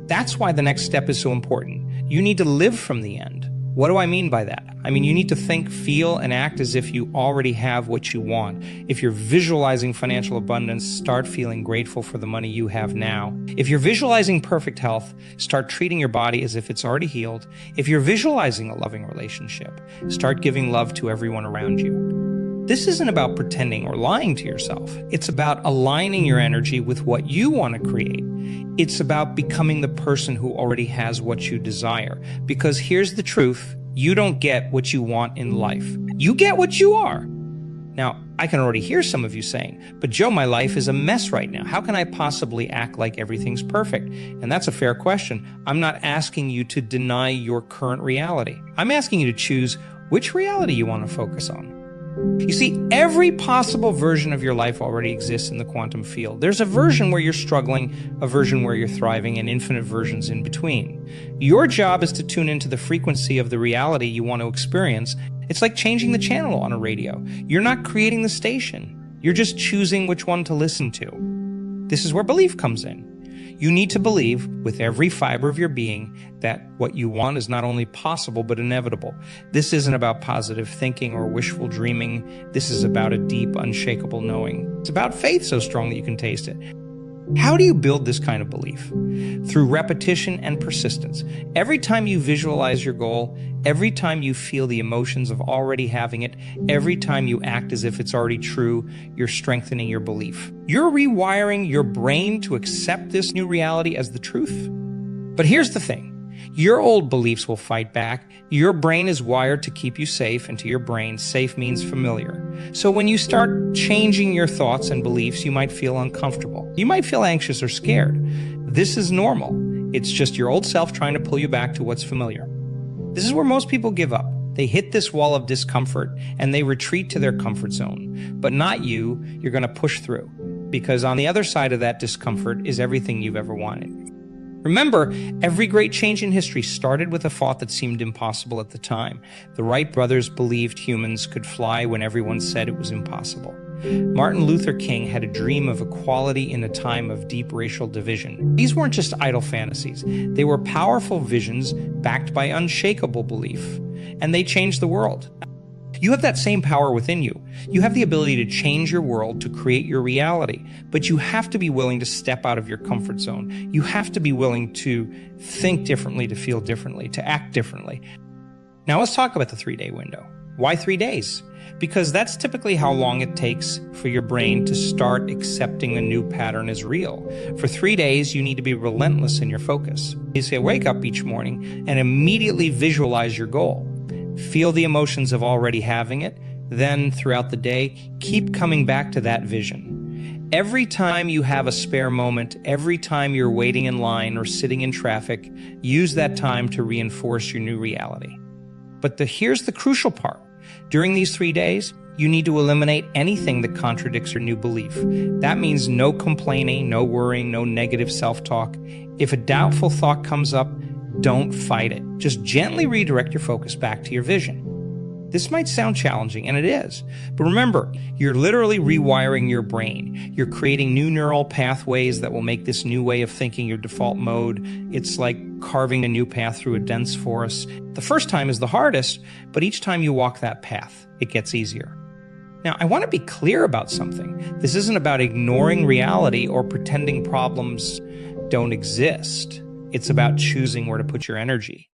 That's why the next step is so important. You need to live from the end. What do I mean by that? I mean, you need to think, feel, and act as if you already have what you want. If you're visualizing financial abundance, start feeling grateful for the money you have now. If you're visualizing perfect health, start treating your body as if it's already healed. If you're visualizing a loving relationship, start giving love to everyone around you. This isn't about pretending or lying to yourself. It's about aligning your energy with what you want to create. It's about becoming the person who already has what you desire. Because here's the truth, you don't get what you want in life. You get what you are. Now, I can already hear some of you saying, but Joe, my life is a mess right now. How can I possibly act like everything's perfect? And that's a fair question. I'm not asking you to deny your current reality. I'm asking you to choose which reality you want to focus on. You see, every possible version of your life already exists in the quantum field. There's a version where you're struggling, a version where you're thriving, and infinite versions in between. Your job is to tune into the frequency of the reality you want to experience. It's like changing the channel on a radio. You're not creating the station. You're just choosing which one to listen to. This is where belief comes in. You need to believe with every fiber of your being that what you want is not only possible but inevitable. This isn't about positive thinking or wishful dreaming. This is about a deep, unshakable knowing. It's about faith so strong that you can taste it. How do you build this kind of belief? Through repetition and persistence. Every time you visualize your goal, every time you feel the emotions of already having it, every time you act as if it's already true, you're strengthening your belief. You're rewiring your brain to accept this new reality as the truth. But here's the thing. Your old beliefs will fight back. Your brain is wired to keep you safe, and to your brain, safe means familiar. So when you start changing your thoughts and beliefs, you might feel uncomfortable. You might feel anxious or scared. This is normal. It's just your old self trying to pull you back to what's familiar. This is where most people give up. They hit this wall of discomfort and they retreat to their comfort zone. But not you. You're going to push through, because on the other side of that discomfort is everything you've ever wanted. Remember, every great change in history started with a thought that seemed impossible at the time. The Wright brothers believed humans could fly when everyone said it was impossible. Martin Luther King had a dream of equality in a time of deep racial division. These weren't just idle fantasies. They were powerful visions backed by unshakable belief, and they changed the world. You have that same power within you. You have the ability to change your world, to create your reality, but you have to be willing to step out of your comfort zone. You have to be willing to think differently, to feel differently, to act differently. Now let's talk about the 3-day window. Why 3 days? Because that's typically how long it takes for your brain to start accepting a new pattern as real. For 3 days, you need to be relentless in your focus. You say, wake up each morning and immediately visualize your goal. Feel the emotions of already having it. Then throughout the day, keep coming back to that vision. Every time you have a spare moment, every time you're waiting in line or sitting in traffic, use that time to reinforce your new reality. But here's the crucial part. During these 3 days, you need to eliminate anything that contradicts your new belief. That means no complaining, no worrying, no negative self-talk. If a doubtful thought comes up, don't fight it. Just gently redirect your focus back to your vision. This might sound challenging, and it is. But remember, you're literally rewiring your brain. You're creating new neural pathways that will make this new way of thinking your default mode. It's like carving a new path through a dense forest. The first time is the hardest, but each time you walk that path, it gets easier. Now, I want to be clear about something. This isn't about ignoring reality or pretending problems don't exist. It's about choosing where to put your energy.